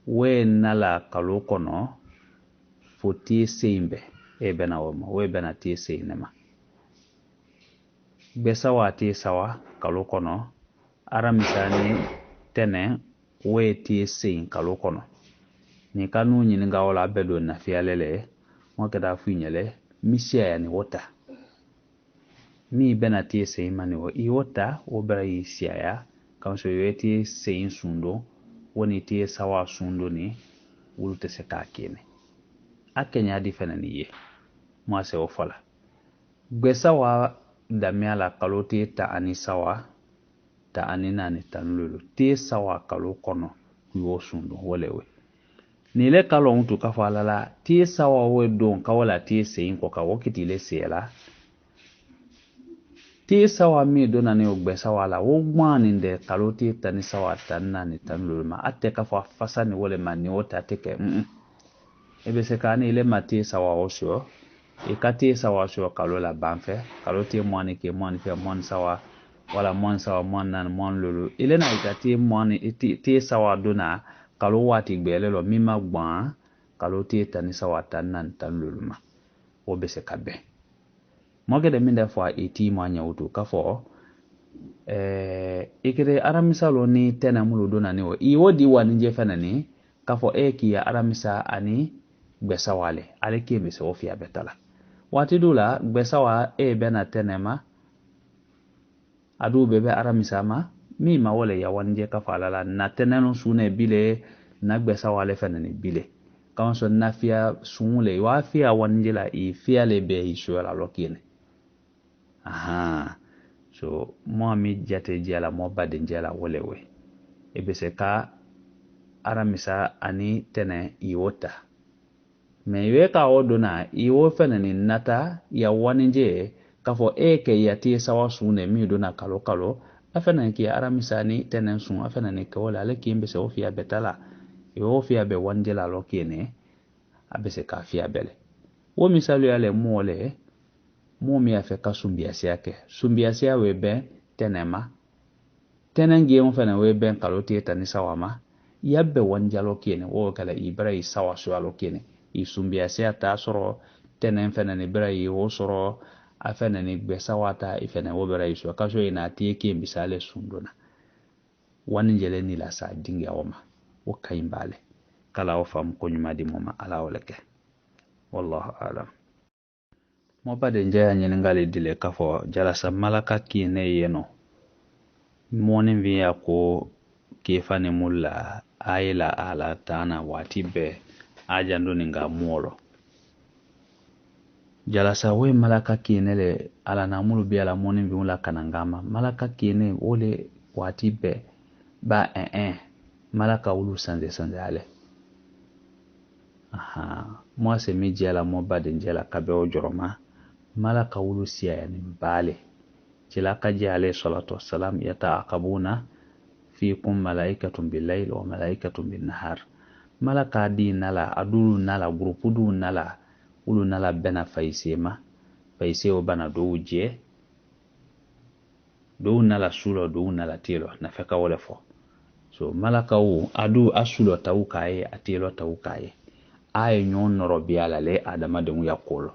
[SPEAKER 2] we nala kalo kono foti seimbe bena woma we bena ti seinema gbe sawa ti sawa kalo kono aramisani tene we ti sein kalo kono ni kanu nyini nga wala bedo na fialele mo kada funyele misia ya ni wota mi bena ti sein mani wo I wota wo bra yi sia ya kanso yeti sein sundo woni ti sawa sundo ni wulute se ka kene akenya di fenani ye mo se o fala gbe sawa damiala kaloti ta ani sawa ta ani nani tanlulu ti sawa kalo kono yo sundo wolewe ni le kalo untu ka fala la ti sawa we don ka wala ti sein ko ka wokiti le sela ti sawa mi dona ne ogbe sawa la wo gwani nde kaloti tani sawa tanani tanlulu ma atte ka fa fasani wole mani wota teke ebe se kani ile mati sawa osho ikati sawa osho kalo la banfe kaloti mwani ke mwani fe mwani sawa wala mwani sawa mwani nan mwani lulu ile na ikati mwani ti sawa dona kalo wati gbele lo mima gban kaloti tani sawa tanani tanlulu ma obe se kabe moge de minde fwa iti mwanya utu kafo ikire aramisa lo ni tena mulu dona niwo iwo di wani nje fenani kafo ki ya aramisa ani gbesawale ale kembe se ofia betala wati dula gbesawa bena tenema adu bebe aramisa ma mi ma wole ya wani nje kafo alala na tenenu sune bile na gbesawale fenani bile kanso na fia sunule wa fia wani nje la fia lebe isho la lokine aha so mo mi jate jela mo bade jela wolewe ebe se ka aramisa ani tene iwota me we ka odona iwo fenani nata ya waninje kafo ke ya ti sawa sune mi dona kalo kalo afenani ki aramisa ni tene sun afenani ko wala le kimbe se ofia betala yo ofia be wanjela lokene abese ka fia bele wo misalu yale mole mo mi afe ka sumbiasi ya we ben tenema tenengi on fena we ben kaloti tani sawama yabbe wanjalo kene wo kala ibrai sawa sualo kene isumbiasi ta soro tenen fena ni brai wo soro afena ni gbe sawata ifena wo brai so kaso ina tie ke misale sundona wanjele ni la sa dinga woma wo kaimbale kala o fam ko nyuma di moma ala woleke wallahu alam mo bade njaya ngali dile kafo jalasa malaka kine yeno monin viya ko kefani mulla ayila ala tana watibe ajando ninga molo jalasa we malaka kine le ala namulu bi ala monin viula kanangama malaka kine ole watibe ba malaka ulu sanze ale aha mo se mi jala mo bade njala kabe o joroma malaka wulu siya yani bale cilaka ji alayhi salatu wassalam yataaqabuna fiikum malaikatun bil-layl wa malaikatun bin-nahar malaka di nala adulu nala grupu du nala ulu nala bena faisema faiseo bana douje do nala sulo do nala tilo na feka wole fo so malaka wu adu asulo tawukaye atilo tawukaye ay nyon noro biala le adama de mu yakolo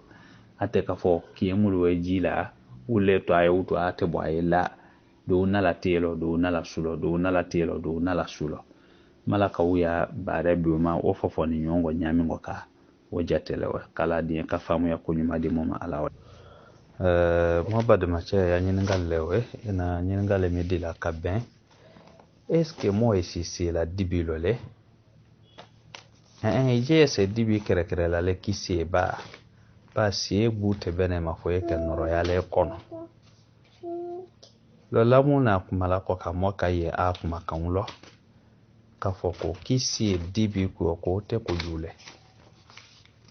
[SPEAKER 2] ate ka fo kiyemul we jila ulle to ay wuto ate boye la do nala telo do nala sulo do nala telo do nala sulo malaka wuya bare biuma o fofo ni nyongo nyami ngoka o jatele wa kala di ka famu ya kunyuma di moma alawa mo bade mache ya nyiningal lewe na nyiningal medila kabin est-ce que moi ici c'est la dibilole j'ai ce dibi kere la le kisi ba si bute bene mafoye ke noro yale kono lo lamu na kumala ko ka moka ye a kuma kan lo ka foko kisi dibi ko te ko jule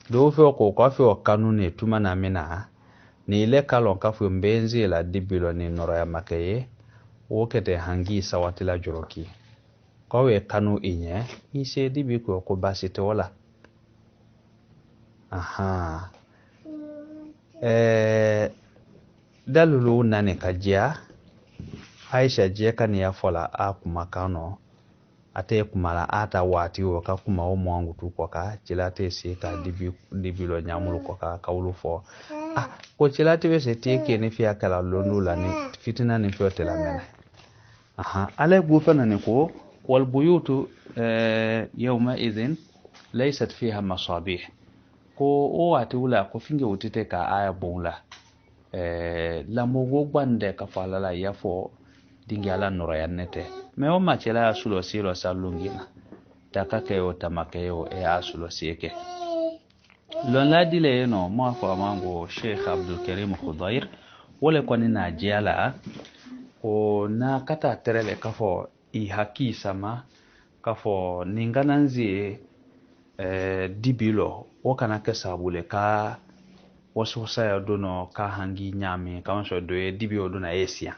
[SPEAKER 2] do fe ko fe o kanune tuma na mina ni le kalon ka fu mbenzi la dibilo ni noro ya makeye wo kete hangi sawati la joroki ko we kanu inye ise dibi ko basite wala aha dalulu nani kajia Aisha je kan ya fola a kuma kano ate kumala ata wati wo ka kuma o mwangu tu ko ka chilate se ka dibilo nyamulu ko ka kawlu fo ko chilate we se teke ni fi akala londu la ni fitina ni fi otela mena aha ale bu fana ni ko wal buyutu yawma idhin laysat fiha masabih ko o ati wula ko finge wutite ka aya bonla la mogo gbande ka falala yafo dingyala noro yannete me o machela asulo silo salungina takake o tamakeo asulo sieke lon la dile no mo ko mango Sheikh Abdul Karim Khudair wole ko ni na jiala ko na kata terele kafo I haki sama kafo ningananzi dibilo o kana ke sabule ka wasu saya dono ka hangi nyami kama so do dibio dona esia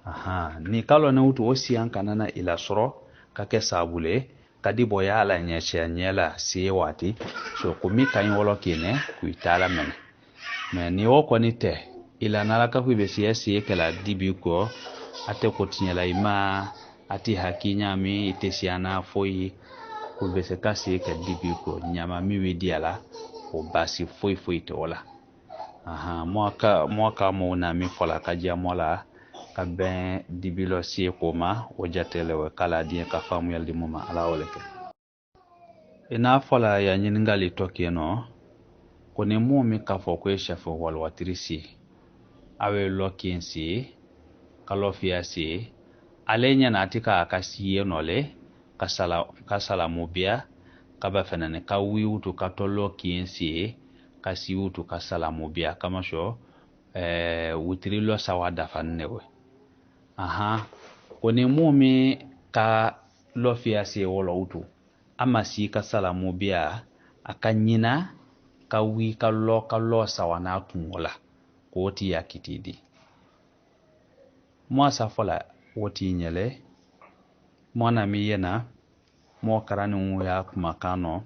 [SPEAKER 2] aha ni kalo na utu osian kanana ila soro ka ke sabule kadi boya ala nyeche nyela siwati so kumi kan wolo kine kuitala men ni woko ni te ila nala ka ku besi kala dibi ko ate ko tinyala ima ati haki nyami itesiana foi ku bese kasi ka dibi ko nyama mi widiala o basi foi to wala aha mwaka mo na mi fola kajia mola ka ben dibilo si ko ma o jatele we kala di ka famu yaldi muma ala woleke ina fola ya nyiningali tokeno ko ne mo mi ka fo ko chefo wal watrisi awe lokinsi kalofia si alenya na tika akasiye nole kasala mubia kaba fenane ka wiutu katolo kinsi kasi utu kasala mubia kama sho witrilo sawada fannewe aha kone mumi ka lofia si wolo utu ama si kasala mubia akanyina ka wi ka lo sawana tungola koti ya kitidi mwasa fola woti nyele mwana miyena mo karanu ya kumakano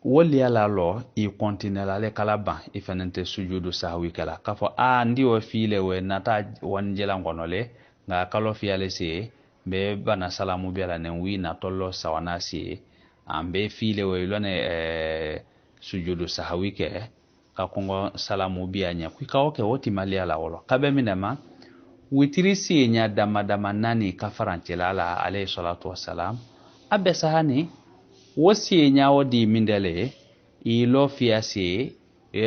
[SPEAKER 2] woli ala lo I kontinela le kalaba ifenente sujudu sahwi kala kafo ndi o file we nata wanjela ngonole nga kalo fiale se be bana salamu biala ne wi na tollo sawana si ambe file we lone sujudu sahwi ke ka kongo salamu bianya kwika oke woti mali ala wolo kabe minema witirisi nya dama nani kafaranchela ala alayhi salatu wassalam abe sahani wosi nya wodi mindele I lo fiasi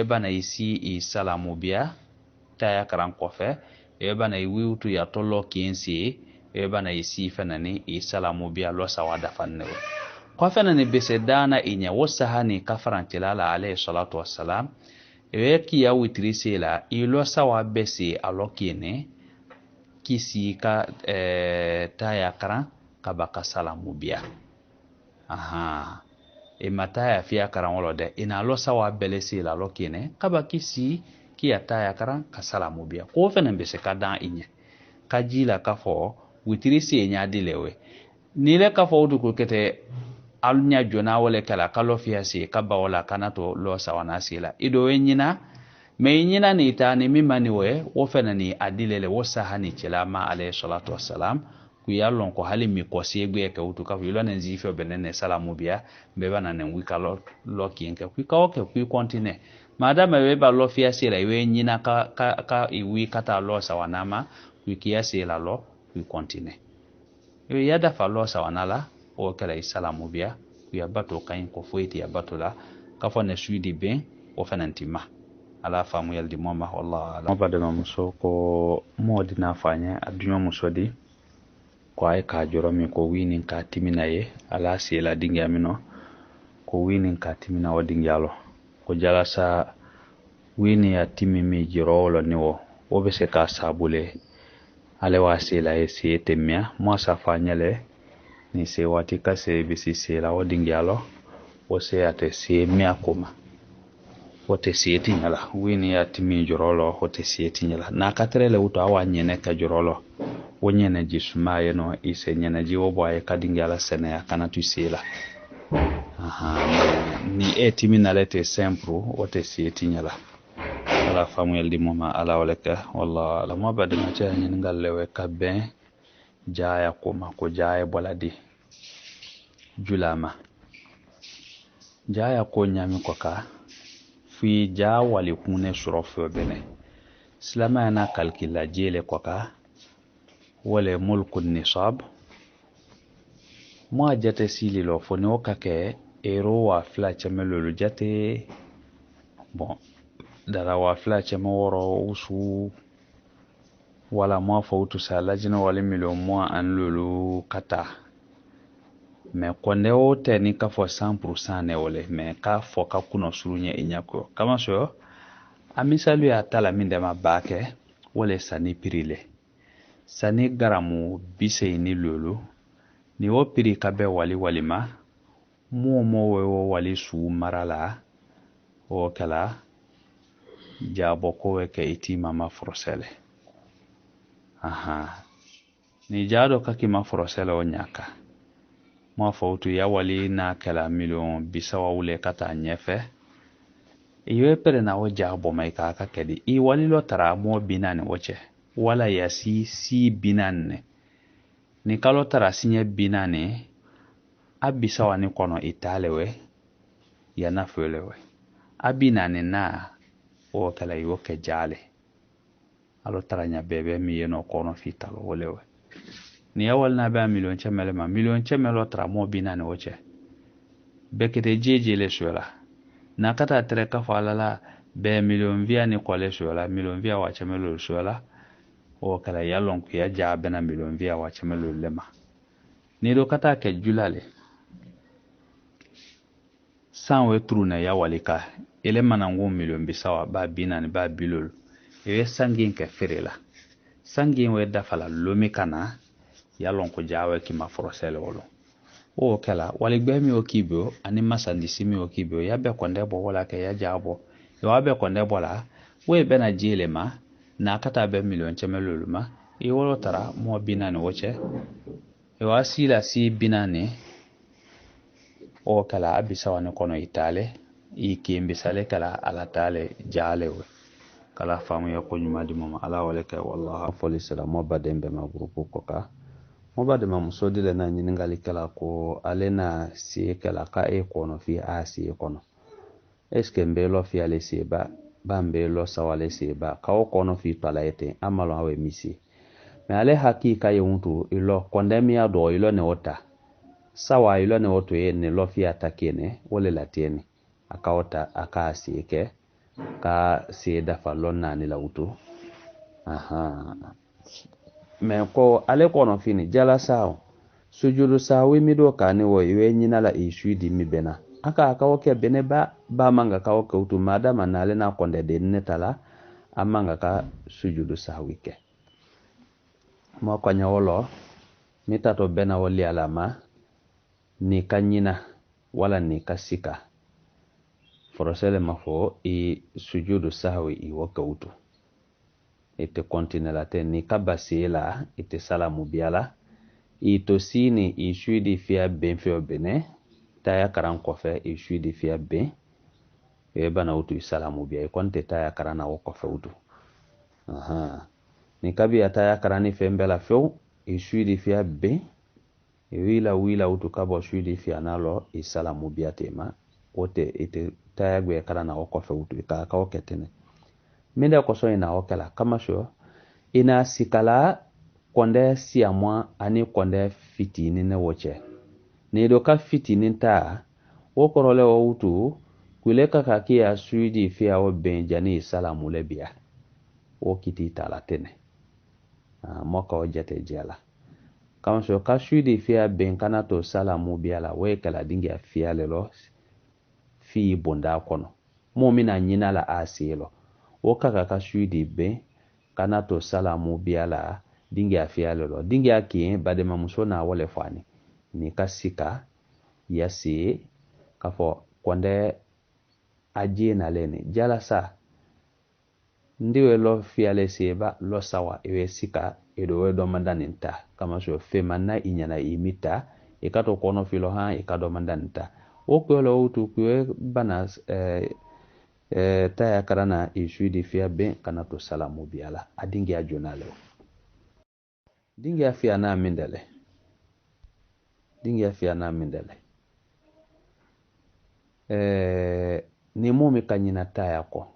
[SPEAKER 2] bana isi salamu bia taya karan kofe bana wiutu ya tolo kinsi bana isi fenani salamu bia lo sawada fanne ko fenani besedana inya wosahani kafaranchela ala alayhi salatu wassalam ki ya witirisi la lo sawa besi alokine kisi ka taya karan kabaka salamu bia aha mataya fiya karan wolo de ina lo sawa belesi la lokine kaba kisi ki ataya karan ka salamu bia ko fenen be se kadan inye kajila kafo witirisi nya dilewe nile kafo du ko kete alnya jona wole kala kalo fiya si kaba wala kanato lo sawa nasila ido enyina me nyina ni tani mimani we wo fenani adilele wo sahani celama alayhi salatu wassalam ku yallon ko halimi ko segbe ka utu ka yilo nen zife benene salamu bia be bana nen wikalo loki enke ku ka oke ku kontine madama we ba lo fia sira we nyina ka iwi kata lo sawanama ku kiya sira lo ku kontine yo yada fa lo sawanala o kala salamu bia ku ya bato kan ko foiti ya batola ka fone suidi ben o fenantima ala famu yaldi moma wallahi ala badama muso ko modina fanya adunyo musodi ko ay ka joromi ko winin ka timina ye ala sila dinga mino ko winin ka timina o dingyalo ko jala sa wini ya timimi jirolo niwo o be se ka sabule ale wa sila e se temia mo sa fanyale ni se wati ka se bisi sila o dingyalo o se ate se mia kuma wote sieti nyala wini ya timi jorolo wote sieti nyala na katrele uto awa nyene ka jorolo wonyene jisuma yeno ise nyene jiwo boye kadingala sene ya kana tu sila ni timi nalete sempru wote sieti nyala ala famuel di moma ala waleka wallah la mo bad ma cha nyene ngalewe kabbe jaya kuma ko jaya boladi julama jaya ko nyami ko ka fi ja wali kune surofo bene silama yana kalkila jele ko ka wala mulku nisab mo jate sili lo fo no kake ero wa fla chamelo jate bon dara wa fla chamoro usu wala mo fawtu sala jina wala million mo an lulu kata me konde o te ni ka fo 100% ne wole me ka fo ka kuno surunye inyako kama so amisalu ya tala minde mabake wole sani pirile sani garamu bise ni lulu ni wo piri ka be wali walima mo wo wali su marala o kala jabo ko weke iti mama frosele ni jado kaki ma frosele o nyaka mo fawtu ya wali na kala million bisawa wule kata nyefe iwe pere na wo jabo mai ka kedi I wali lo tara mo binane woche wala ya si binane ni kalo tara sinye binane abisawa ni kono italewe ya nafelewe abinane na o kala iwo ke jale alo tara nya bebe mi yeno kono fitalo wolewe ni awal na ba million chemele ma million chemelo tara mo binane woche bekete jeje le shola na kata tere ka falala be million via ni kwale shola million via wa chemelo shola o kala yalon ku ya ja bena million via wa chemelo lema ni do kata ke julale sanwe truna ya walika ele manangu million bisawa ba binane ba bilol ewe sangin ke ferela sangin we dafala lomi kana yalon ko jawe ki ma forosele wolo o kala waligbe mi okibo ani masandisi mi okibo ya be konde bo wala ke ya jabo yo abe konde bola we be na jile ma na kata be million chemelulu ma e wolo tara mo binane woche e wasila si binane o kala abisa wane kono itale I kimbi sale kala ala tale jalewe kala famu ya ko nyuma di mama ala waleka wallahi foli sala mo badembe ma grupu koka mo badema musodi le na nyini ngali kala ko alena si kala ka e kono fi asi kono eske mbelo fi ale si ba mbelo sawale si ba ka o kono fi palaete amalo awe misi me ale hakika yuntu ilo kondemia do ilo ne ota sawa ilo ne oto ye ne lo fi atakene wole latieni akawota akasi ke ka si dafa lonna ni lautu me ko ale kono fini jala sao sujudu sawi mido kani wo iwe nyina la ishu di mi bena aka oke bene ba manga ka oke utu madama na ale na konde de netala amanga ka sujudu sawi ke mo kwanya wolo mitato bena woli alama ni kanyina wala ni kasika forosele mafo I sujudu sahwi I waka utu ite kontine la te ni kabasi la ite salamu biala ito sini I shuidi fia ben fio bene taya karan kofe I shuidi fia ben bana utu I salamu bia konte taya karana wakofe utu ni kabi ya taya karani fembela fio I shuidi fia ben wila utu kabo shuidi fia nalo I salamu bia tema wote ite tayagwe kala na okofe utu ka oketene minda ko so ina okela kama sho ina sikala konde siamwa ani konde fitini ne woche ne do ka fitini ta wokorole o utu kuleka kakia suidi fia o benjani salamu lebia o kiti talatene moka o jete jela kama sho ka suidi fia benkana to salamu biala we kala dingia fia lelo fi bonda kono momina nyina la asilo wokaka ka suidi be kana to salamu biala dingi afialo lo dingi aki badema musona wole fani ni kasika yasi kafo konde ajena lene jalasa ndiwe lo fiale seba lo sawa iwe sika edo wedo mandaninta kama so femanna inyana imita ikato kono filo ha ikado mandaninta okolo utu kwe bana taya karana isudi fia ben kana to salamu biala adingi ajonale dingi afia na mindele ni momi kanyina taya ko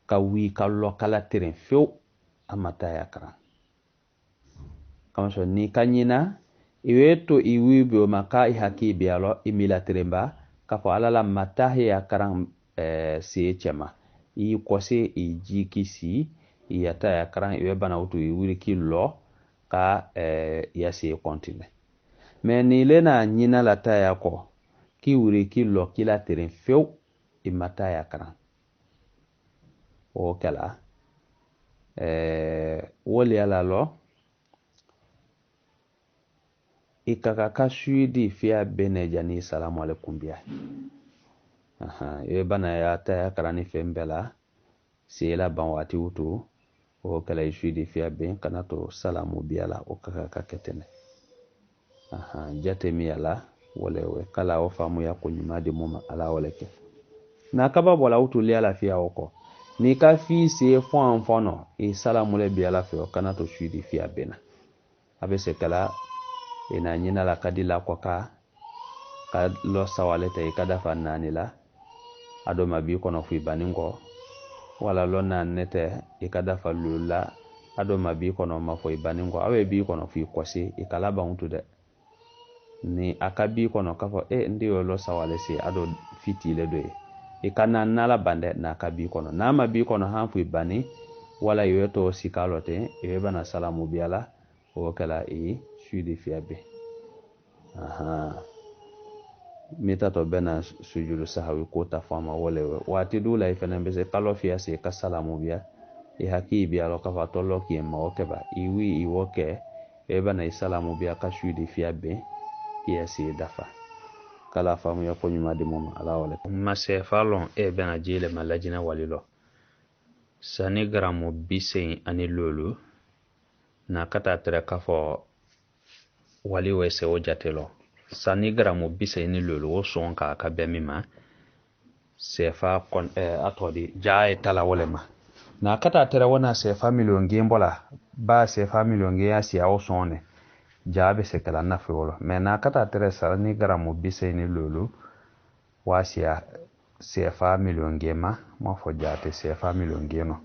[SPEAKER 2] ka wi kallo kala tirin few amata ya karan kama so ni kanyina iweto iwibo maka ihaki bialo imila tirimba kafo alala matahi ya karan si chema i kwose i jikisi i yata ya karan iwe bana utu iwiri ki lo ka ya si kontine me ni lena nyina la ta ya ko ki wiri ki lo ki la tirin few i mata ya karan o kala woli ala lo ikaka ka suidi fiya bene jani salamu alaikum biya bana ya ta ya karani fembela sila ban wati wutu o kala suidi fiya ben kana to salamu biya la o kaka ka ketene jate mi ala walewe kala o famu ya kunyuma de muma ala waleke na kaba bola wutu li ala fiya oko ni ka fi se fon fono e salamu le biya la fiya kana to suidi fiya bena abese kala ina nyina la kadila kwa ka lo sawalete ikada fanani la ado mabi kono fu baningo wala lo na nete ikada falula ado mabi kono mafo baningo awe bi kono fu kwasi ikala ba untu de ni akabi kono kafo ndiyo lo sawalese ado fitile do ikana nala bande na akabi kono na mabi kono han fu bani wala yeto sikalote iwe bana salamu biala o kala suidi fiabe mita to bena sujudu sahawi kota fama walewe wati dula ifene mbese kalo fia se ka salamu biya haki biya lo kafa tolo ki ma okeba iwi iwoke bana isalamu biya ka suidi fiabe kiya se dafa kala famu ya ko nyuma de mom ala wale mase falon bena jile malajina walilo sani gramu bise ani lolu na kata tere kafo wali wese o jatelo sani gramu bise ni lolu o son ka bemima sefa kon atodi jaay tala wolema na kata tere wona sefa million gembola ba sefa million ge asia o sonne jaabe se kala nafi wolo me na kata tere sani gramu bise ni lolu wasia sefa million gema mo fo jaate sefa million geno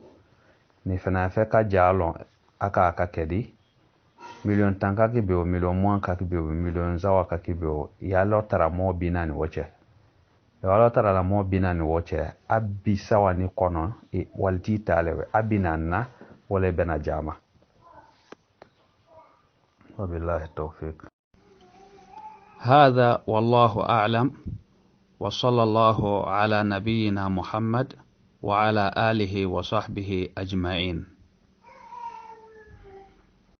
[SPEAKER 2] ni fana fe ka jalo aka kedi million tanka ki be o million moins ka ki be o million zawa ka ki be o ya lo tara mo binani woche ya lo tara la mo binani woche abi sawa ni kono walti talewe abinanna wala bena jama wabillahi tawfiq هذا والله أعلم وصلى الله على نبينا محمد وعلى آله وصحبه أجمعين